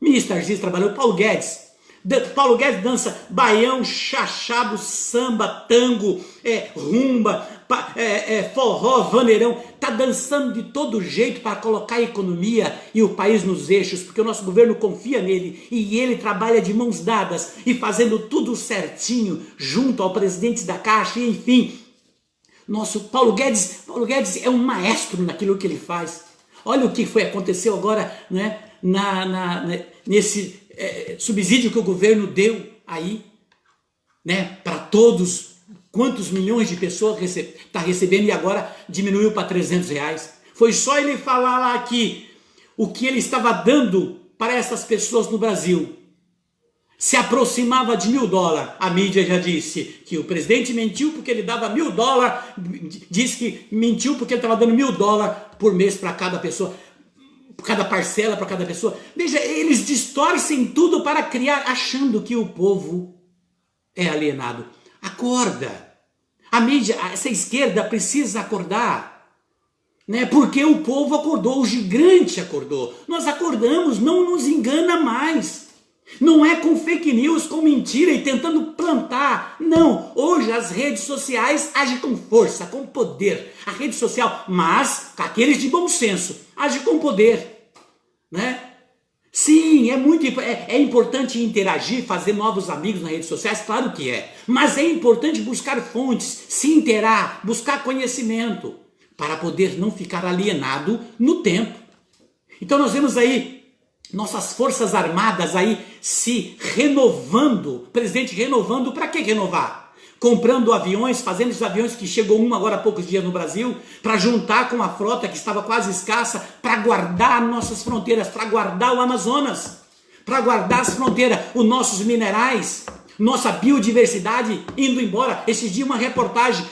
O ministro Tarcísio trabalhou, Paulo Guedes dança baião, chachado, samba, tango, rumba, forró, vaneirão, tá dançando de todo jeito para colocar a economia e o país nos eixos, porque o nosso governo confia nele e ele trabalha de mãos dadas e fazendo tudo certinho junto ao presidente da Caixa, e enfim. Nosso Paulo Guedes é um maestro naquilo que ele faz. Olha o que aconteceu agora, né, nesse subsídio que o governo deu aí, né, para todos, quantos milhões de pessoas está recebendo, e agora diminuiu para R$300. Foi só ele falar lá que o que ele estava dando para essas pessoas no Brasil se aproximava de $1.000. A mídia já disse que o presidente mentiu porque ele dava $1.000, disse que mentiu porque ele estava dando $1.000 por mês para cada pessoa, cada parcela para cada pessoa. Veja, eles distorcem tudo para criar, achando que o povo é alienado. Acorda! A mídia, essa esquerda precisa acordar, né? Porque o povo acordou, o gigante acordou. Nós acordamos, não nos engana mais. Não é com fake news, com mentira e tentando plantar. Não, hoje as redes sociais agem com força, com poder. A rede social, mas com aqueles de bom senso, age com poder, né? Sim, é importante interagir, fazer novos amigos nas redes sociais, claro que é. Mas é importante buscar fontes, se inteirar, buscar conhecimento, para poder não ficar alienado no tempo. Então nós vemos aí nossas forças armadas aí se renovando, presidente renovando, para que renovar? Comprando aviões, fazendo esses aviões que chegou agora há poucos dias no Brasil, para juntar com a frota que estava quase escassa, para guardar nossas fronteiras, para guardar o Amazonas, para guardar as fronteiras, os nossos minerais, nossa biodiversidade indo embora. Esses dias uma reportagem,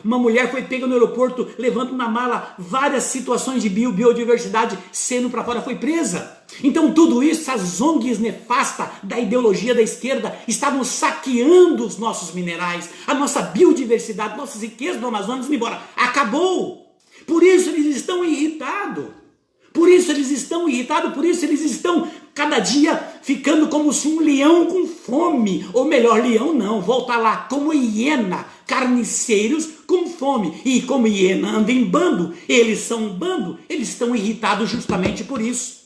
uma mulher foi pega no aeroporto, levando na mala várias situações de biodiversidade, sendo para fora, foi presa. Então tudo isso, essas ONGs nefastas da ideologia da esquerda, estavam saqueando os nossos minerais, a nossa biodiversidade, nossas riquezas do Amazonas indo embora. Acabou! Por isso eles estão irritados. Por isso eles estão cada dia ficando como se um leão com fome, ou melhor, leão não, volta lá, como hiena, carniceiros com fome. E como hiena anda em bando, eles são um bando, eles estão irritados justamente por isso.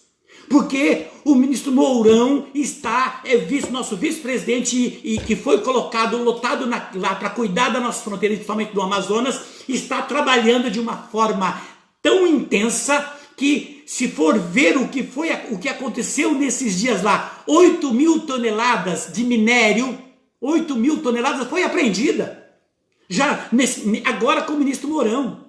Porque o ministro Mourão está, nosso vice-presidente, e que foi colocado, lotado lá para cuidar da nossa fronteira, principalmente do Amazonas, está trabalhando de uma forma tão intensa que, se for ver o que aconteceu nesses dias lá, 8.000 toneladas de minério, 8.000 toneladas foi apreendida. Já agora com o ministro Mourão,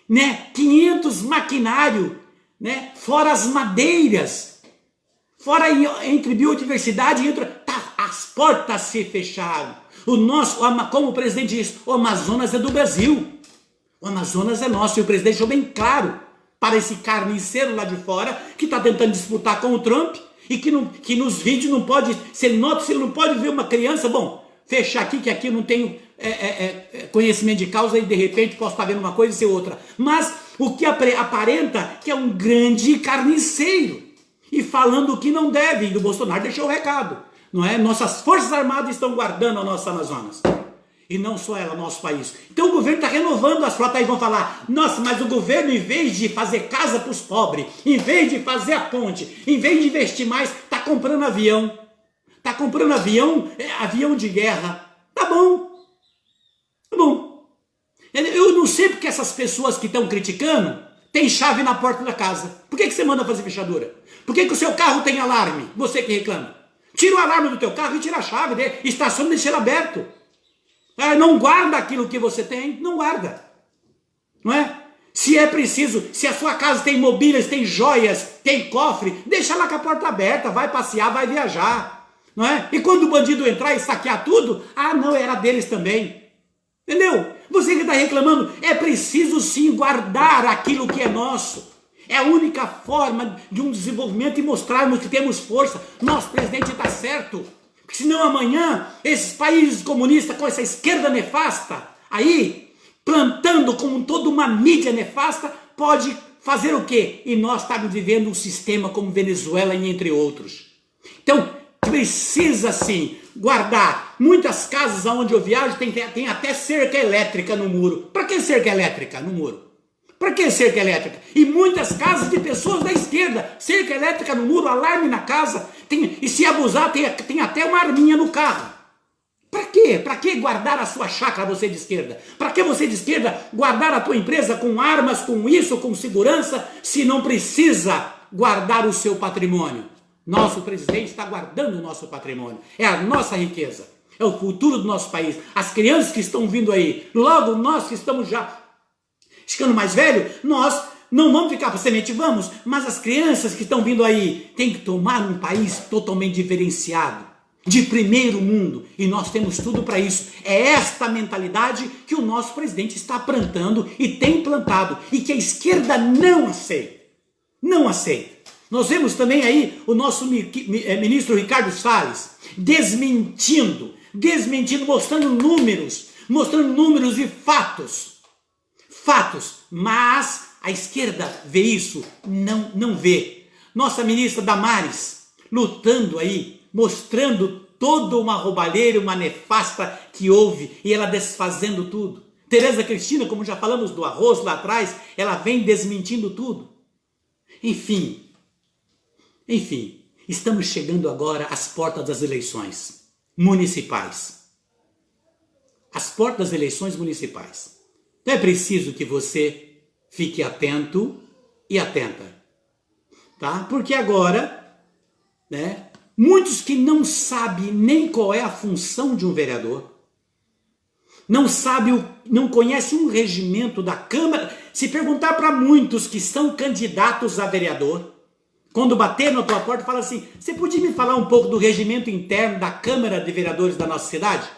né? 500 maquinário, né? Fora as madeiras, fora entre biodiversidade, as portas se fecharam. Como o presidente disse, o Amazonas é do Brasil, o Amazonas é nosso, e o presidente deixou bem claro para esse carniceiro lá de fora, que está tentando disputar com o Trump, e que nos vídeos não pode, se ele não pode ver uma criança, bom, fechar aqui, que aqui eu não tenho conhecimento de causa, e de repente posso estar vendo uma coisa e ser outra. Mas o que aparenta que é um grande carniceiro, e falando o que não deve, e o Bolsonaro deixou o recado, não é? Nossas Forças Armadas estão guardando a nossa Amazonas. E não só ela, nosso país. Então o governo está renovando as frotas. Aí vão falar, nossa, mas o governo, em vez de fazer casa para os pobres, em vez de fazer a ponte, em vez de investir mais, está comprando avião. Está comprando avião, avião de guerra. Tá bom. Tá bom. Eu não sei porque essas pessoas que estão criticando têm chave na porta da casa. Por que você manda fazer fechadura? Por que o seu carro tem alarme? Você que reclama. Tira o alarme do teu carro e tira a chave dele. Estaciona e deixa ele aberto. Não guarda aquilo que você tem, não guarda, não é? Se é preciso, se a sua casa tem mobílias, tem joias, tem cofre, deixa lá com a porta aberta, vai passear, vai viajar, não é? E quando o bandido entrar e saquear tudo, não, era deles também, entendeu? Você que está reclamando, é preciso sim guardar aquilo que é nosso. É a única forma de um desenvolvimento e mostrarmos que temos força. Nosso presidente está certo. Senão amanhã, esses países comunistas com essa esquerda nefasta, aí, plantando como toda uma mídia nefasta, pode fazer o quê? E nós estamos vivendo um sistema como Venezuela e entre outros. Então, precisa sim guardar. Muitas casas onde eu viajo tem até cerca elétrica no muro. Para que cerca elétrica no muro? Para que cerca elétrica? E muitas casas de pessoas da esquerda, cerca elétrica no muro, alarme na casa, e se abusar tem até uma arminha no carro. Para quê? Para que guardar a sua chácara, você de esquerda? Para que você de esquerda guardar a tua empresa com armas, com isso, com segurança, se não precisa guardar o seu patrimônio? Nosso presidente está guardando o nosso patrimônio, é a nossa riqueza, é o futuro do nosso país. As crianças que estão vindo aí, logo nós que estamos já ficando mais velho, nós não vamos ficar para semente, vamos, mas as crianças que estão vindo aí têm que tomar um país totalmente diferenciado, de primeiro mundo, e nós temos tudo para isso. É esta mentalidade que o nosso presidente está plantando e tem plantado, e que a esquerda não aceita. Não aceita. Nós vemos também aí o nosso ministro Ricardo Salles desmentindo, mostrando números e fatos, mas a esquerda vê isso, não vê. Nossa ministra Damares lutando aí, mostrando toda uma roubalheira, uma nefasta que houve, e ela desfazendo tudo. Tereza Cristina, como já falamos do arroz lá atrás, ela vem desmentindo tudo. Enfim, estamos chegando agora às portas das eleições municipais. As portas das eleições municipais. Então é preciso que você fique atento e atenta, tá? Porque agora, né, muitos que não sabem nem qual é a função de um vereador, não conhecem um regimento da Câmara. Se perguntar para muitos que são candidatos a vereador, quando bater na tua porta, fala assim, você podia me falar um pouco do regimento interno da Câmara de Vereadores da nossa cidade?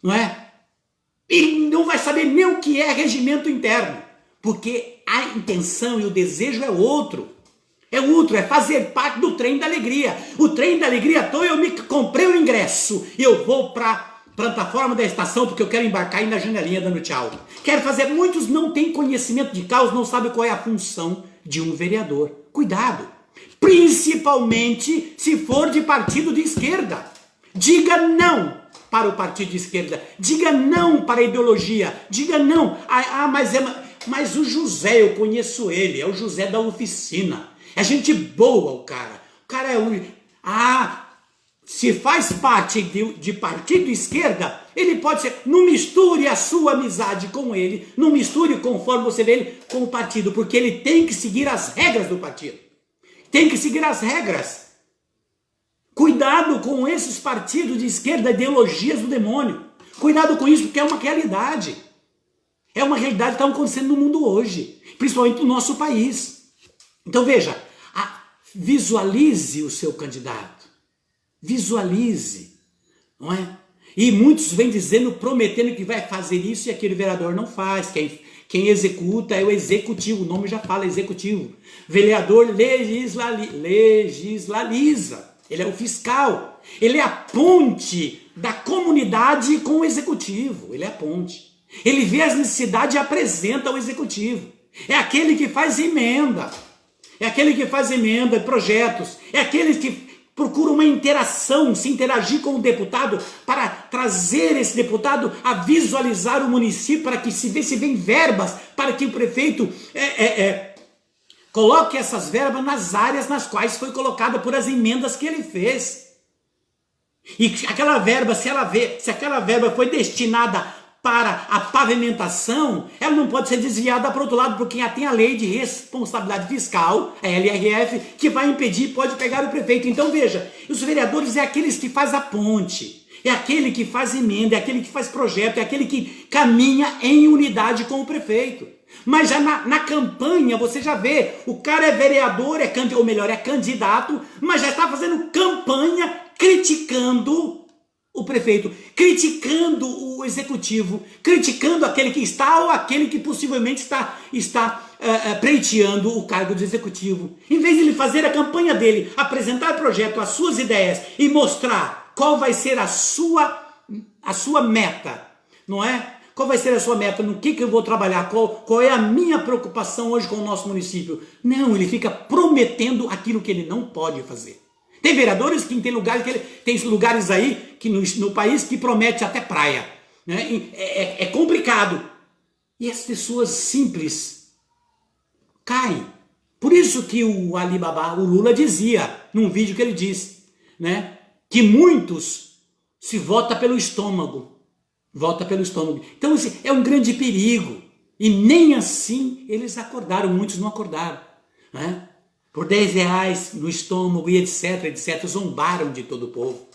Não é? E não vai saber nem o que é regimento interno, porque a intenção e o desejo é outro. É fazer parte do trem da alegria. O trem da alegria, eu me comprei o ingresso e eu vou para a plataforma da estação porque eu quero embarcar aí na janelinha dando tchau. Quero fazer. Muitos não têm conhecimento de causa, não sabem qual é a função de um vereador. Cuidado, principalmente se for de partido de esquerda. Diga não para o partido de esquerda, diga não para a ideologia, diga não. Mas o José, eu conheço ele, é o José da oficina, é gente boa o cara é se faz parte de partido de esquerda, ele pode ser, não misture a sua amizade com ele, não misture conforme você vê ele com o partido, porque ele tem que seguir as regras do partido, tem que seguir as regras. Cuidado com esses partidos de esquerda, ideologias do demônio. Cuidado com isso, porque é uma realidade. É uma realidade que está acontecendo no mundo hoje, principalmente no nosso país. Então veja, visualize o seu candidato. Visualize, não é? E muitos vêm dizendo, prometendo que vai fazer isso e aquele vereador não faz. Quem executa é o executivo, o nome já fala executivo. Vereador legislaliza, ele é o fiscal, ele é a ponte da comunidade com o executivo, ele é a ponte. Ele vê as necessidades e apresenta ao executivo. É aquele que faz emenda, projetos, é aquele que procura uma interação, se interagir com o deputado para trazer esse deputado a visualizar o município, para que se vê verbas, para que o prefeito coloque essas verbas nas áreas nas quais foi colocada por as emendas que ele fez. E aquela verba, se aquela verba foi destinada para a pavimentação, ela não pode ser desviada para o outro lado, porque tem a lei de responsabilidade fiscal, a LRF, que vai impedir, pode pegar o prefeito. Então veja, os vereadores é aqueles que faz a ponte, é aquele que faz emenda, é aquele que faz projeto, é aquele que caminha em unidade com o prefeito. Mas já na campanha você já vê, o cara é vereador, é candidato, mas já está fazendo campanha criticando o prefeito, criticando o executivo, criticando aquele que está ou aquele que possivelmente está pleiteando o cargo de executivo. Em vez de ele fazer a campanha dele, apresentar o projeto, as suas ideias e mostrar qual vai ser a sua meta, não é? Qual vai ser a sua meta? No que eu vou trabalhar? Qual é a minha preocupação hoje com o nosso município? Não, ele fica prometendo aquilo que ele não pode fazer. Tem vereadores que tem lugares aí que no país que promete até praia, né? É complicado. E as pessoas simples caem. Por isso que o Alibaba, o Lula, dizia num vídeo que ele disse, né, que muitos se vota pelo estômago. Vota pelo estômago. Então é um grande perigo. E nem assim eles acordaram, muitos não acordaram, né? Por 10 reais no estômago e etc, zombaram de todo o povo.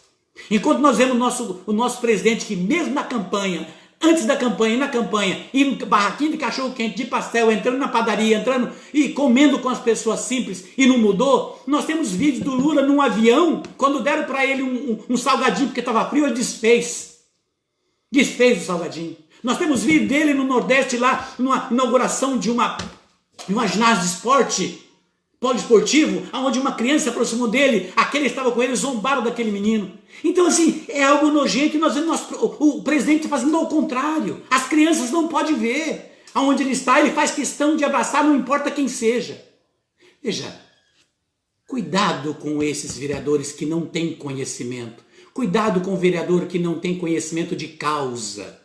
Enquanto nós vemos o nosso presidente que mesmo na campanha, antes da campanha e na campanha, indo barraquinho de cachorro-quente, de pastel, entrando na padaria, entrando e comendo com as pessoas simples e não mudou, nós temos vídeos do Lula num avião, quando deram para ele um salgadinho porque estava frio, ele desfez o salgadinho. Nós temos vídeo dele no Nordeste lá, numa inauguração de uma ginásio de esporte, poliesportivo, onde uma criança se aproximou dele, aquele estava com ele, zombaram daquele menino. Então assim, é algo nojento, e nós vemos o presidente fazendo ao contrário. As crianças não podem ver aonde ele está, ele faz questão de abraçar, não importa quem seja. Veja, cuidado com esses vereadores que não têm conhecimento, cuidado com o vereador que não tem conhecimento de causa,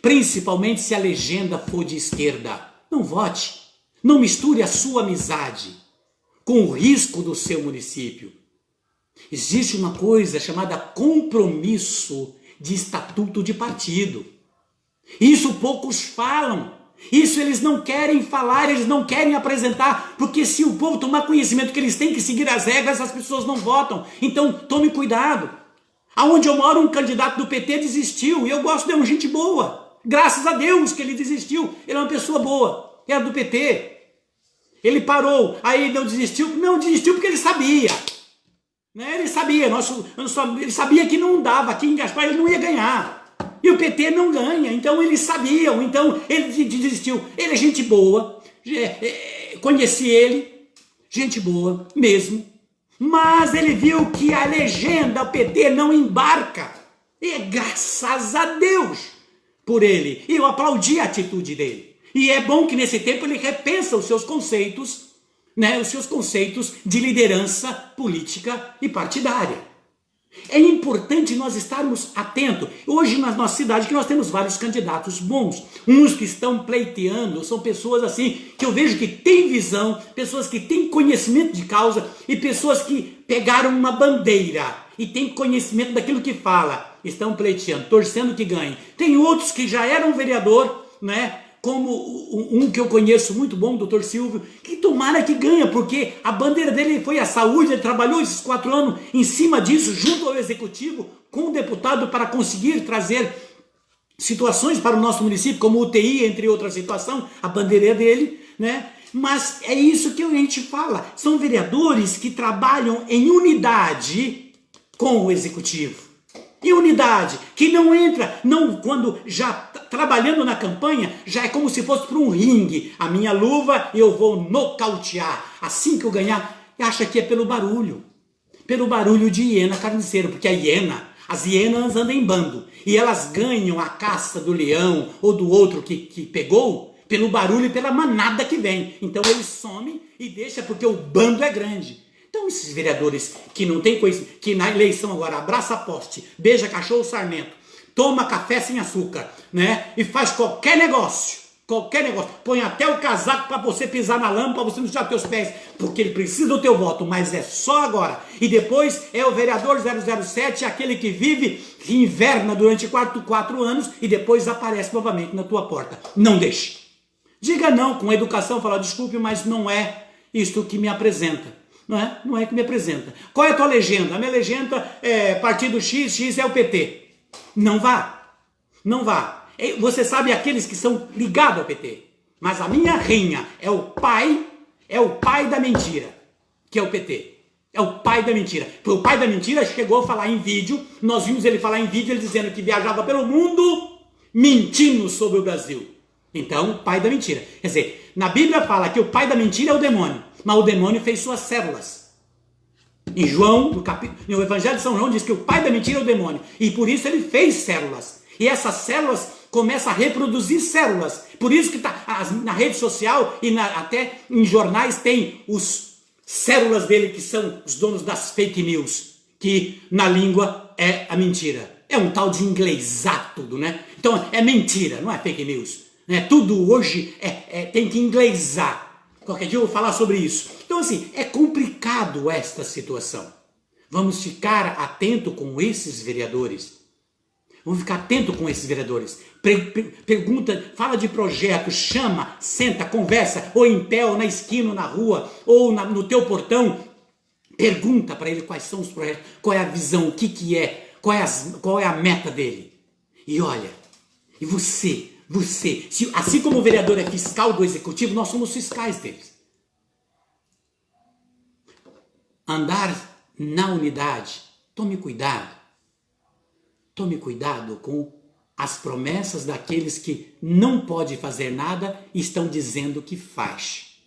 principalmente se a legenda for de esquerda. Não vote, não misture a sua amizade com o risco do seu município. Existe uma coisa chamada compromisso de estatuto de partido. Isso poucos falam. Isso eles não querem falar, eles não querem apresentar, porque se o povo tomar conhecimento que eles têm que seguir as regras, as pessoas não votam. Então tome cuidado. Aonde eu moro, um candidato do PT desistiu, e eu gosto de uma gente boa. Graças a Deus que ele desistiu, ele é uma pessoa boa, era do PT. Ele parou, aí não desistiu porque ele sabia. Né? Ele sabia, ele sabia que não dava, aqui em Gaspar ele não ia ganhar. E o PT não ganha, então eles sabiam, então ele desistiu. Ele é gente boa, conheci ele, gente boa mesmo. Mas ele viu que a legenda, o PT não embarca. E graças a Deus por ele. E eu aplaudi a atitude dele. E é bom que nesse tempo ele repensa os seus conceitos, né, os seus conceitos de liderança política e partidária. É importante nós estarmos atentos. Hoje na nossa cidade que nós temos vários candidatos bons. Uns que estão pleiteando, são pessoas assim que eu vejo que têm visão, pessoas que têm conhecimento de causa e pessoas que pegaram uma bandeira e têm conhecimento daquilo que fala. Estão pleiteando, torcendo que ganhe. Tem outros que já eram vereador, né? Como um que eu conheço muito bom, o Dr. Silvio, que tomara que ganha, porque a bandeira dele foi a saúde, ele trabalhou esses 4 anos em cima disso, junto ao executivo, com o deputado, para conseguir trazer situações para o nosso município, como UTI, entre outras situações, a bandeira é dele, né? Mas é isso que a gente fala, são vereadores que trabalham em unidade com o executivo. E unidade, que não entra, não, quando já trabalhando na campanha, já é como se fosse para um ringue. A minha luva eu vou nocautear. Assim que eu ganhar, acha que é pelo barulho de hiena carniceiro, porque as hienas andam em bando, e elas ganham a caça do leão ou do outro que pegou, pelo barulho e pela manada que vem. Então ele some e deixa, porque o bando é grande. Então esses vereadores que não tem coisa, que na eleição agora abraça poste, beija cachorro sarmento, toma café sem açúcar, né? E faz qualquer negócio, põe até o casaco para você pisar na lama, para você não sujar teus pés, porque ele precisa do teu voto, mas é só agora. E depois é o vereador 007, aquele que vive, que inverna durante 4 anos e depois aparece novamente na tua porta. Não deixe. Diga não com educação, fala, desculpe, mas não é isto que me apresenta. Não é que me apresenta. Qual é a tua legenda? A minha legenda é partido X, X é o PT. Não vá. Você sabe aqueles que são ligados ao PT. Mas a minha rainha é o pai da mentira, que é o PT. É o pai da mentira. O pai da mentira chegou a falar em vídeo, nós vimos ele falar em vídeo, ele dizendo que viajava pelo mundo mentindo sobre o Brasil. Então, o pai da mentira. Quer dizer, na Bíblia fala que o pai da mentira é o demônio, mas o demônio fez suas células. Em João, no Evangelho de São João, diz que o pai da mentira é o demônio, e por isso ele fez células. E essas células começam a reproduzir células. Por isso que na rede social e até em jornais tem os células dele, que são os donos das fake news, que na língua é a mentira. É um tal de inglesar tudo, né? Então é mentira, não é fake news. Né? Tudo hoje tem que inglesar. Qualquer dia eu vou falar sobre isso. Então assim, é complicado esta situação. Vamos ficar atento com esses vereadores. Vamos ficar atento com esses vereadores. Pergunta, fala de projeto, chama, senta, conversa, ou em pé, ou na esquina, ou na rua, ou no teu portão. Pergunta para ele quais são os projetos, qual é a visão, o que é, qual é a meta dele. E olha, e você, assim como o vereador é fiscal do executivo, nós somos fiscais deles. Andar na unidade, tome cuidado. Tome cuidado com as promessas daqueles que não podem fazer nada e estão dizendo que faz.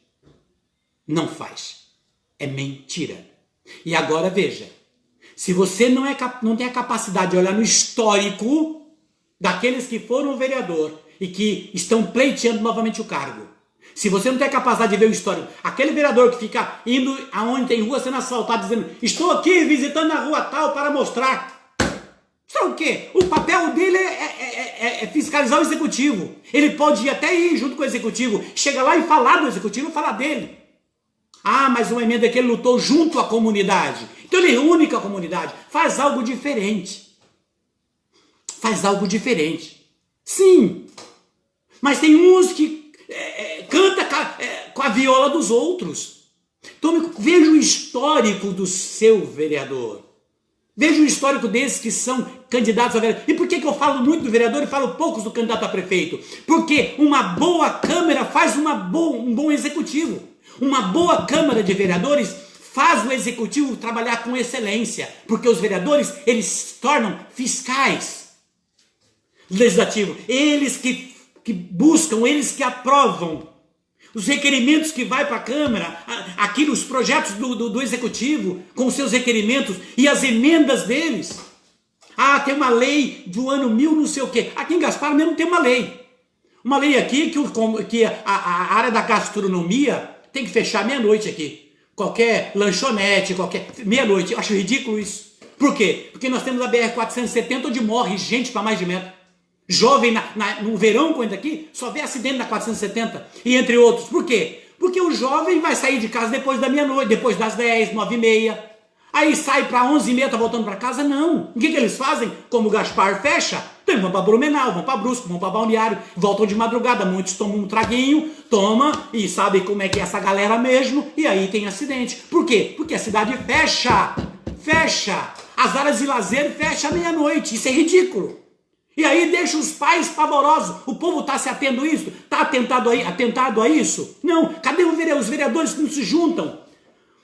Não faz. É mentira. E agora veja, se você não tem a capacidade de olhar no histórico daqueles que foram vereador e que estão pleiteando novamente o cargo, se você não tem a capacidade de ver o histórico, aquele vereador que fica indo aonde tem rua sendo asfaltada dizendo, estou aqui visitando a rua tal para mostrar. Sabe o quê? O papel dele é fiscalizar o executivo. Ele pode até ir junto com o executivo, chega lá e falar do executivo, falar dele. Ah, mas uma emenda que ele lutou junto à comunidade. Então ele reúne com a comunidade, faz algo diferente. Faz algo diferente. Sim, mas tem uns que canta com a viola dos outros. Então veja o histórico do seu vereador. Veja o histórico desses que são candidatos a vereador. E por que eu falo muito do vereador e falo poucos do candidato a prefeito? Porque uma boa Câmara faz um bom executivo. Uma boa Câmara de Vereadores faz o executivo trabalhar com excelência. Porque os vereadores, eles se tornam fiscais legislativos. Eles que buscam, eles que aprovam os requerimentos que vai para a Câmara, aqui os projetos do Executivo, com os seus requerimentos e as emendas deles. Ah, tem uma lei do ano 1000 não sei o quê. Aqui em Gaspar mesmo tem uma lei. Uma lei aqui que a área da gastronomia tem que fechar meia-noite aqui. Qualquer lanchonete, meia-noite. Eu acho ridículo isso. Por quê? Porque nós temos a BR-470 onde morre gente para mais de metro. Jovem no verão, quando aqui, só vê acidente na 470, e entre outros. Por quê? Porque o jovem vai sair de casa depois da meia-noite, depois das 10, 9h30. Aí sai para 11h30, tá voltando para casa? Não. O que eles fazem? Como o Gaspar fecha, então eles vão para Blumenau, vão para Brusco, vão para Balneário, voltam de madrugada, muitos tomam um traguinho, e sabe como é que é essa galera mesmo, e aí tem acidente. Por quê? Porque a cidade fecha. As áreas de lazer fecham à meia-noite, isso é ridículo. E aí deixa os pais pavorosos. O povo está se atendo a isso? Está atentado a isso? Não. Cadê os vereadores que não se juntam?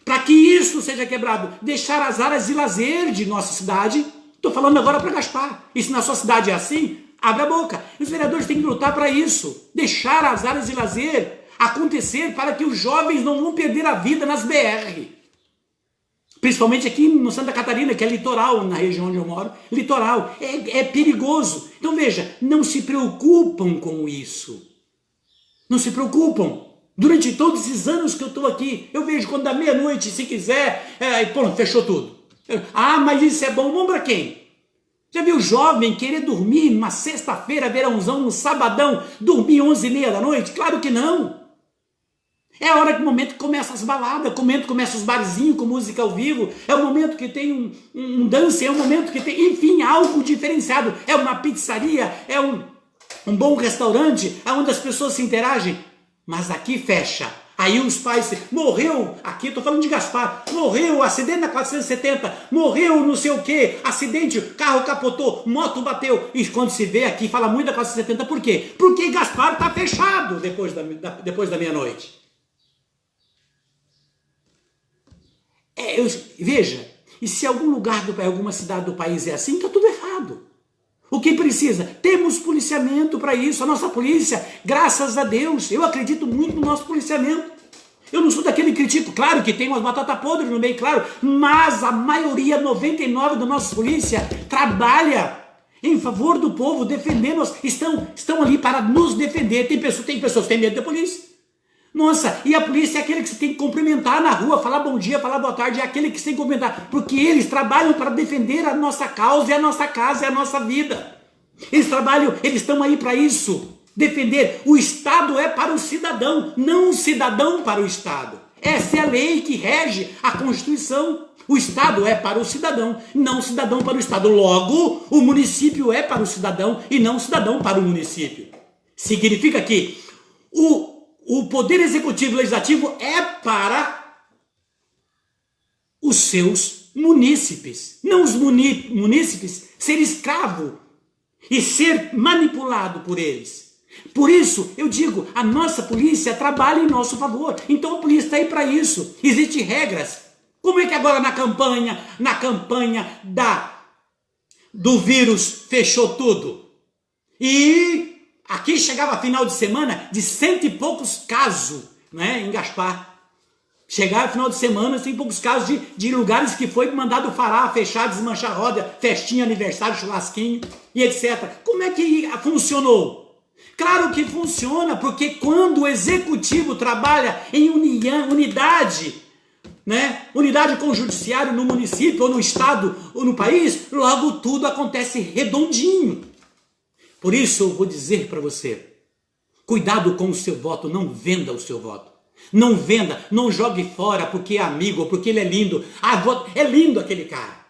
Para que isso seja quebrado. Deixar as áreas de lazer de nossa cidade Estou falando agora para Gaspar. E se na sua cidade é assim, abre a boca. E os vereadores têm que lutar para isso. Deixar as áreas de lazer acontecer para que os jovens não vão perder a vida nas BR. Principalmente aqui no Santa Catarina, que é litoral, na região onde eu moro, litoral. É perigoso. Então veja, não se preocupam com isso. Não se preocupam. Durante todos esses anos que eu estou aqui, eu vejo quando dá meia-noite, se quiser, pronto, fechou tudo. Ah, mas isso é bom. Bom para quem? Já viu jovem querer dormir numa sexta-feira, verãozão, no sabadão, dormir 11h30 da noite? Claro que não. É a hora que o momento que começa as baladas, o momento que começa os barzinhos com música ao vivo, é o momento que tem um dance, é o momento que tem, enfim, algo diferenciado. É uma pizzaria, é um bom restaurante, onde as pessoas se interagem. Mas aqui fecha. Aí os pais, morreu, aqui estou falando de Gaspar, morreu, acidente na 470, morreu não sei o que, acidente, carro capotou, moto bateu. E quando se vê aqui, fala muito da 470, por quê? Porque Gaspar está fechado depois da meia-noite. Veja, e se algum lugar, alguma cidade do país é assim, está tudo errado. O que precisa? Temos policiamento para isso. A nossa polícia, graças a Deus, eu acredito muito no nosso policiamento. Eu não sou daquele que critico, claro que tem umas batatas podres no meio, claro, mas a maioria, 99% da nossa polícia, trabalha em favor do povo, defendendo, estão ali para nos defender. Tem pessoas que têm medo da polícia. Nossa, e a polícia é aquele que você tem que cumprimentar na rua, falar bom dia, falar boa tarde, é aquele que você tem que cumprimentar, porque eles trabalham para defender a nossa causa, é a nossa casa, é a nossa vida. Eles trabalham, eles estão aí para isso, defender. O Estado é para o cidadão, não o cidadão para o Estado. Essa é a lei que rege a Constituição. O Estado é para o cidadão, não o cidadão para o Estado. Logo, o município é para o cidadão e não o cidadão para o município. Significa que o poder executivo e legislativo é para os seus munícipes. Não os munícipes ser escravo e ser manipulado por eles. Por isso, eu digo, a nossa polícia trabalha em nosso favor. Então a polícia está aí para isso. Existem regras. Como é que agora na campanha do vírus fechou tudo? E aqui chegava final de semana de 100 e poucos casos, né, em Gaspar. Chegava final de semana, 100 e poucos casos de lugares que foi mandado parar, fechar, desmanchar a roda, festinha, aniversário, churrasquinho e etc. Como é que funcionou? Claro que funciona, porque quando o executivo trabalha em unidade, né, unidade com o judiciário no município, ou no estado, ou no país, logo tudo acontece redondinho. Por isso eu vou dizer para você, cuidado com o seu voto, não venda o seu voto. Não venda, não jogue fora porque é amigo, ou porque ele é lindo. Ah, é lindo aquele cara,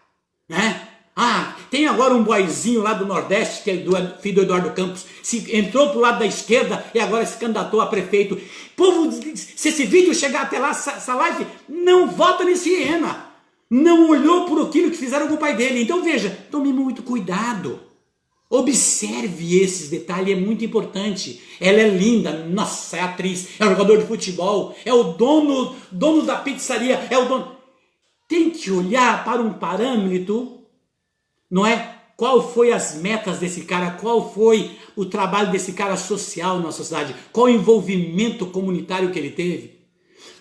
né? Ah, tem agora um boizinho lá do Nordeste, que é filho do Eduardo Campos, entrou pro lado da esquerda e agora se candidatou a prefeito. Povo, se esse vídeo chegar até lá, essa live, não vota nesse hiena. Não olhou por aquilo que fizeram com o pai dele. Então veja, tome muito cuidado. Observe esses detalhes, é muito importante. Ela é linda, nossa, é atriz, é um jogador de futebol, é o dono da pizzaria, é o dono. Tem que olhar para um parâmetro, não é? Qual foi as metas desse cara, qual foi o trabalho desse cara social na sociedade, qual o envolvimento comunitário que ele teve.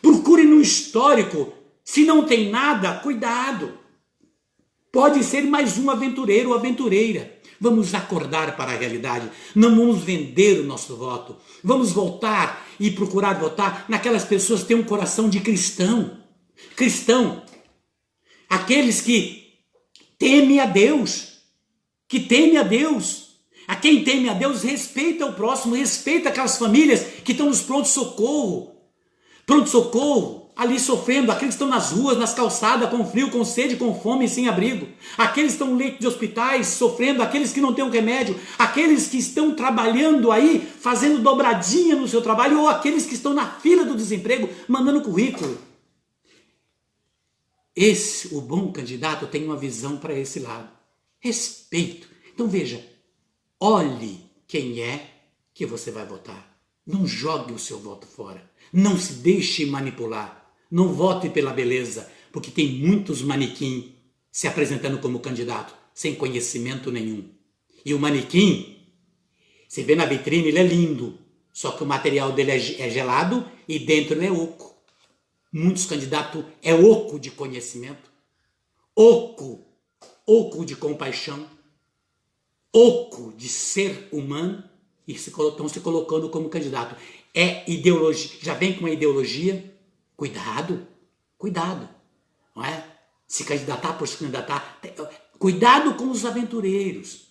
Procure no histórico, se não tem nada, cuidado. Pode ser mais um aventureiro ou aventureira. Vamos acordar para a realidade, não vamos vender o nosso voto, vamos voltar e procurar votar naquelas pessoas que têm um coração de cristão, aqueles que temem a Deus, a quem teme a Deus respeita o próximo, respeita aquelas famílias que estão nos pronto-socorro, ali sofrendo, aqueles que estão nas ruas, nas calçadas, com frio, com sede, com fome e sem abrigo, aqueles que estão no leito de hospitais, sofrendo, aqueles que não têm um remédio, aqueles que estão trabalhando aí, fazendo dobradinha no seu trabalho, ou aqueles que estão na fila do desemprego, mandando currículo. O bom candidato tem uma visão para esse lado. Respeito. Então veja, olhe quem é que você vai votar. Não jogue o seu voto fora. Não se deixe manipular. Não vote pela beleza, porque tem muitos manequins se apresentando como candidato. sem conhecimento nenhum. E o manequim, você vê na vitrine, ele é lindo, só que o material dele é gelado e dentro é oco. Muitos candidatos é oco de conhecimento, oco de compaixão, oco de ser humano, e estão se colocando como candidato. É ideologia, já vem com uma ideologia. Cuidado, não é? Se candidatar por se candidatar, cuidado com os aventureiros.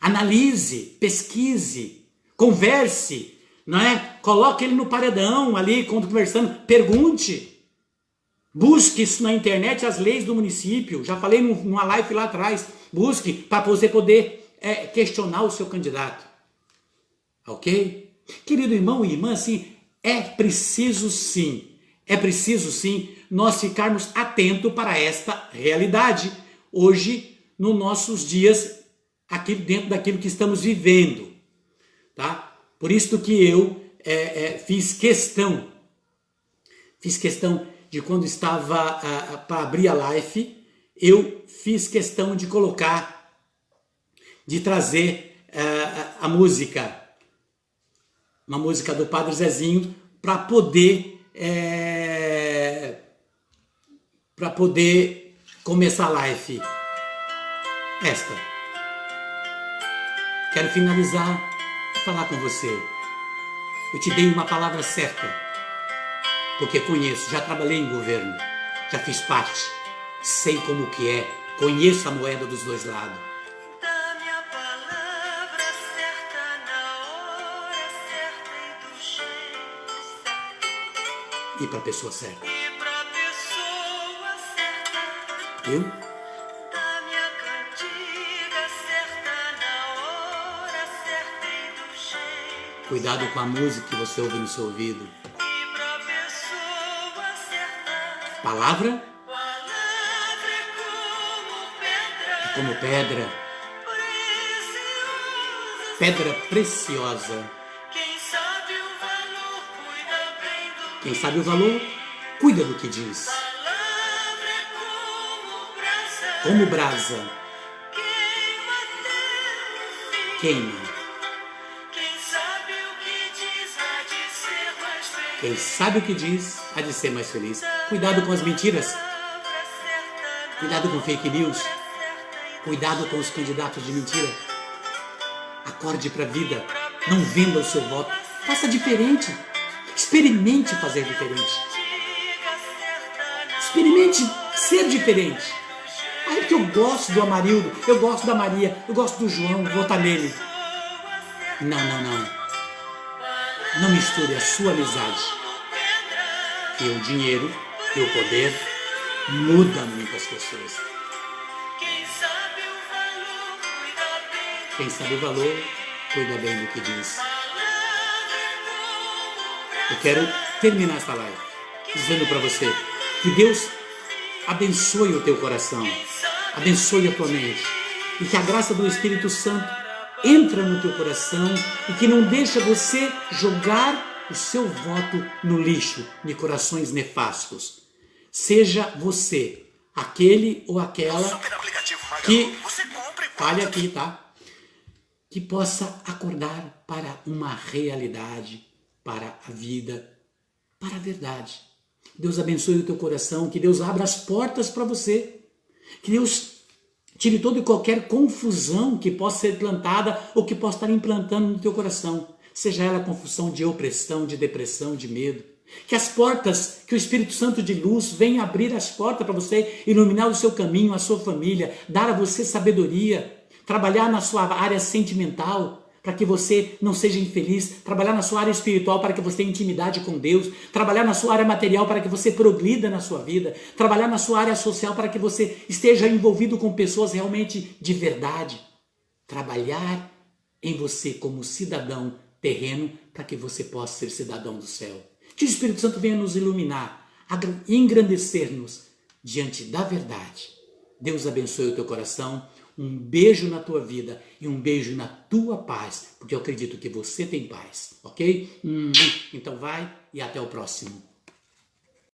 Analise, pesquise, converse, não é? Coloque ele no paredão ali, conversando, pergunte. Busque isso na internet, as leis do município. Já falei numa live lá atrás. Busque para você poder questionar o seu candidato. Ok? Querido irmão e irmã, assim, é preciso sim, nós ficarmos atentos para esta realidade. Hoje, nos nossos dias, aqui dentro daquilo que estamos vivendo. Tá? Por isso que eu fiz questão de quando estava para abrir a live, eu fiz questão de colocar, de trazer a música, uma música do Padre Zezinho, para poder começar a live. Esta. Quero finalizar e falar com você. Eu te dei uma palavra certa, porque conheço, já trabalhei em governo, já fiz parte, sei como que é, conheço a moeda dos dois lados. Dá-me a palavra certa na hora certa e do jeito certo. E para a pessoa certa. E pra pessoa certa. Viu? Dá-me a cantiga certa na hora certa e do jeito. Cuidado com a música que você ouve no seu ouvido. E pra pessoa certa. Palavra Palavra é como pedra, preciosa. pedra preciosa. Quem sabe o valor cuida bem do Quem sabe o valor, cuida do que diz. palavra é como brasa. Como brasa, Queima até o fim. queima. Quem sabe o que diz há de ser mais feliz. Quem sabe o que diz, há de ser mais feliz. Cuidado com as mentiras. Palavra certa na Cuidado com fake news. hora certa e Cuidado com os candidatos de mentira. Acorde para a vida. Não venda o seu voto. Faça diferente. Experimente fazer diferente. diga certa na Experimente ser diferente. Aí que eu gosto do Amarildo, eu gosto da Maria, eu gosto do João, vou votar nele. pessoa certa. Não. Não misture a sua amizade. E o dinheiro e o poder muda muitas pessoas. Quem sabe o valor cuida bem. Quem sabe o valor, cuida bem do que diz. Palavra é como brasa. Eu quero terminar essa live dizendo para você que Deus abençoe o teu coração, abençoe a tua mente e que a graça do Espírito Santo entra no teu coração e que não deixa você jogar o seu voto no lixo de corações nefastos. Seja você aquele ou aquela Super aplicativo Magalu. que, Você compra e fale aqui, tá? Que possa acordar para uma realidade, para a vida, para a verdade. Deus abençoe o teu coração, que Deus abra as portas para você, que Deus tire toda e qualquer confusão que possa ser plantada ou que possa estar implantando no teu coração, seja ela confusão de opressão, de depressão, de medo. Que as portas, que o Espírito Santo de luz venha abrir as portas para você, iluminar o seu caminho, a sua família, dar a você sabedoria, trabalhar na sua área sentimental, para que você não seja infeliz, trabalhar na sua área espiritual para que você tenha intimidade com Deus, trabalhar na sua área material para que você progrida na sua vida, trabalhar na sua área social para que você esteja envolvido com pessoas realmente de verdade, trabalhar em você como cidadão terreno para que você possa ser cidadão do céu. Que o Espírito Santo venha nos iluminar, engrandecer-nos diante da verdade. Deus abençoe o teu coração. Um beijo na tua vida e um beijo na tua paz, porque eu acredito que você tem paz, ok? Então vai e até o próximo.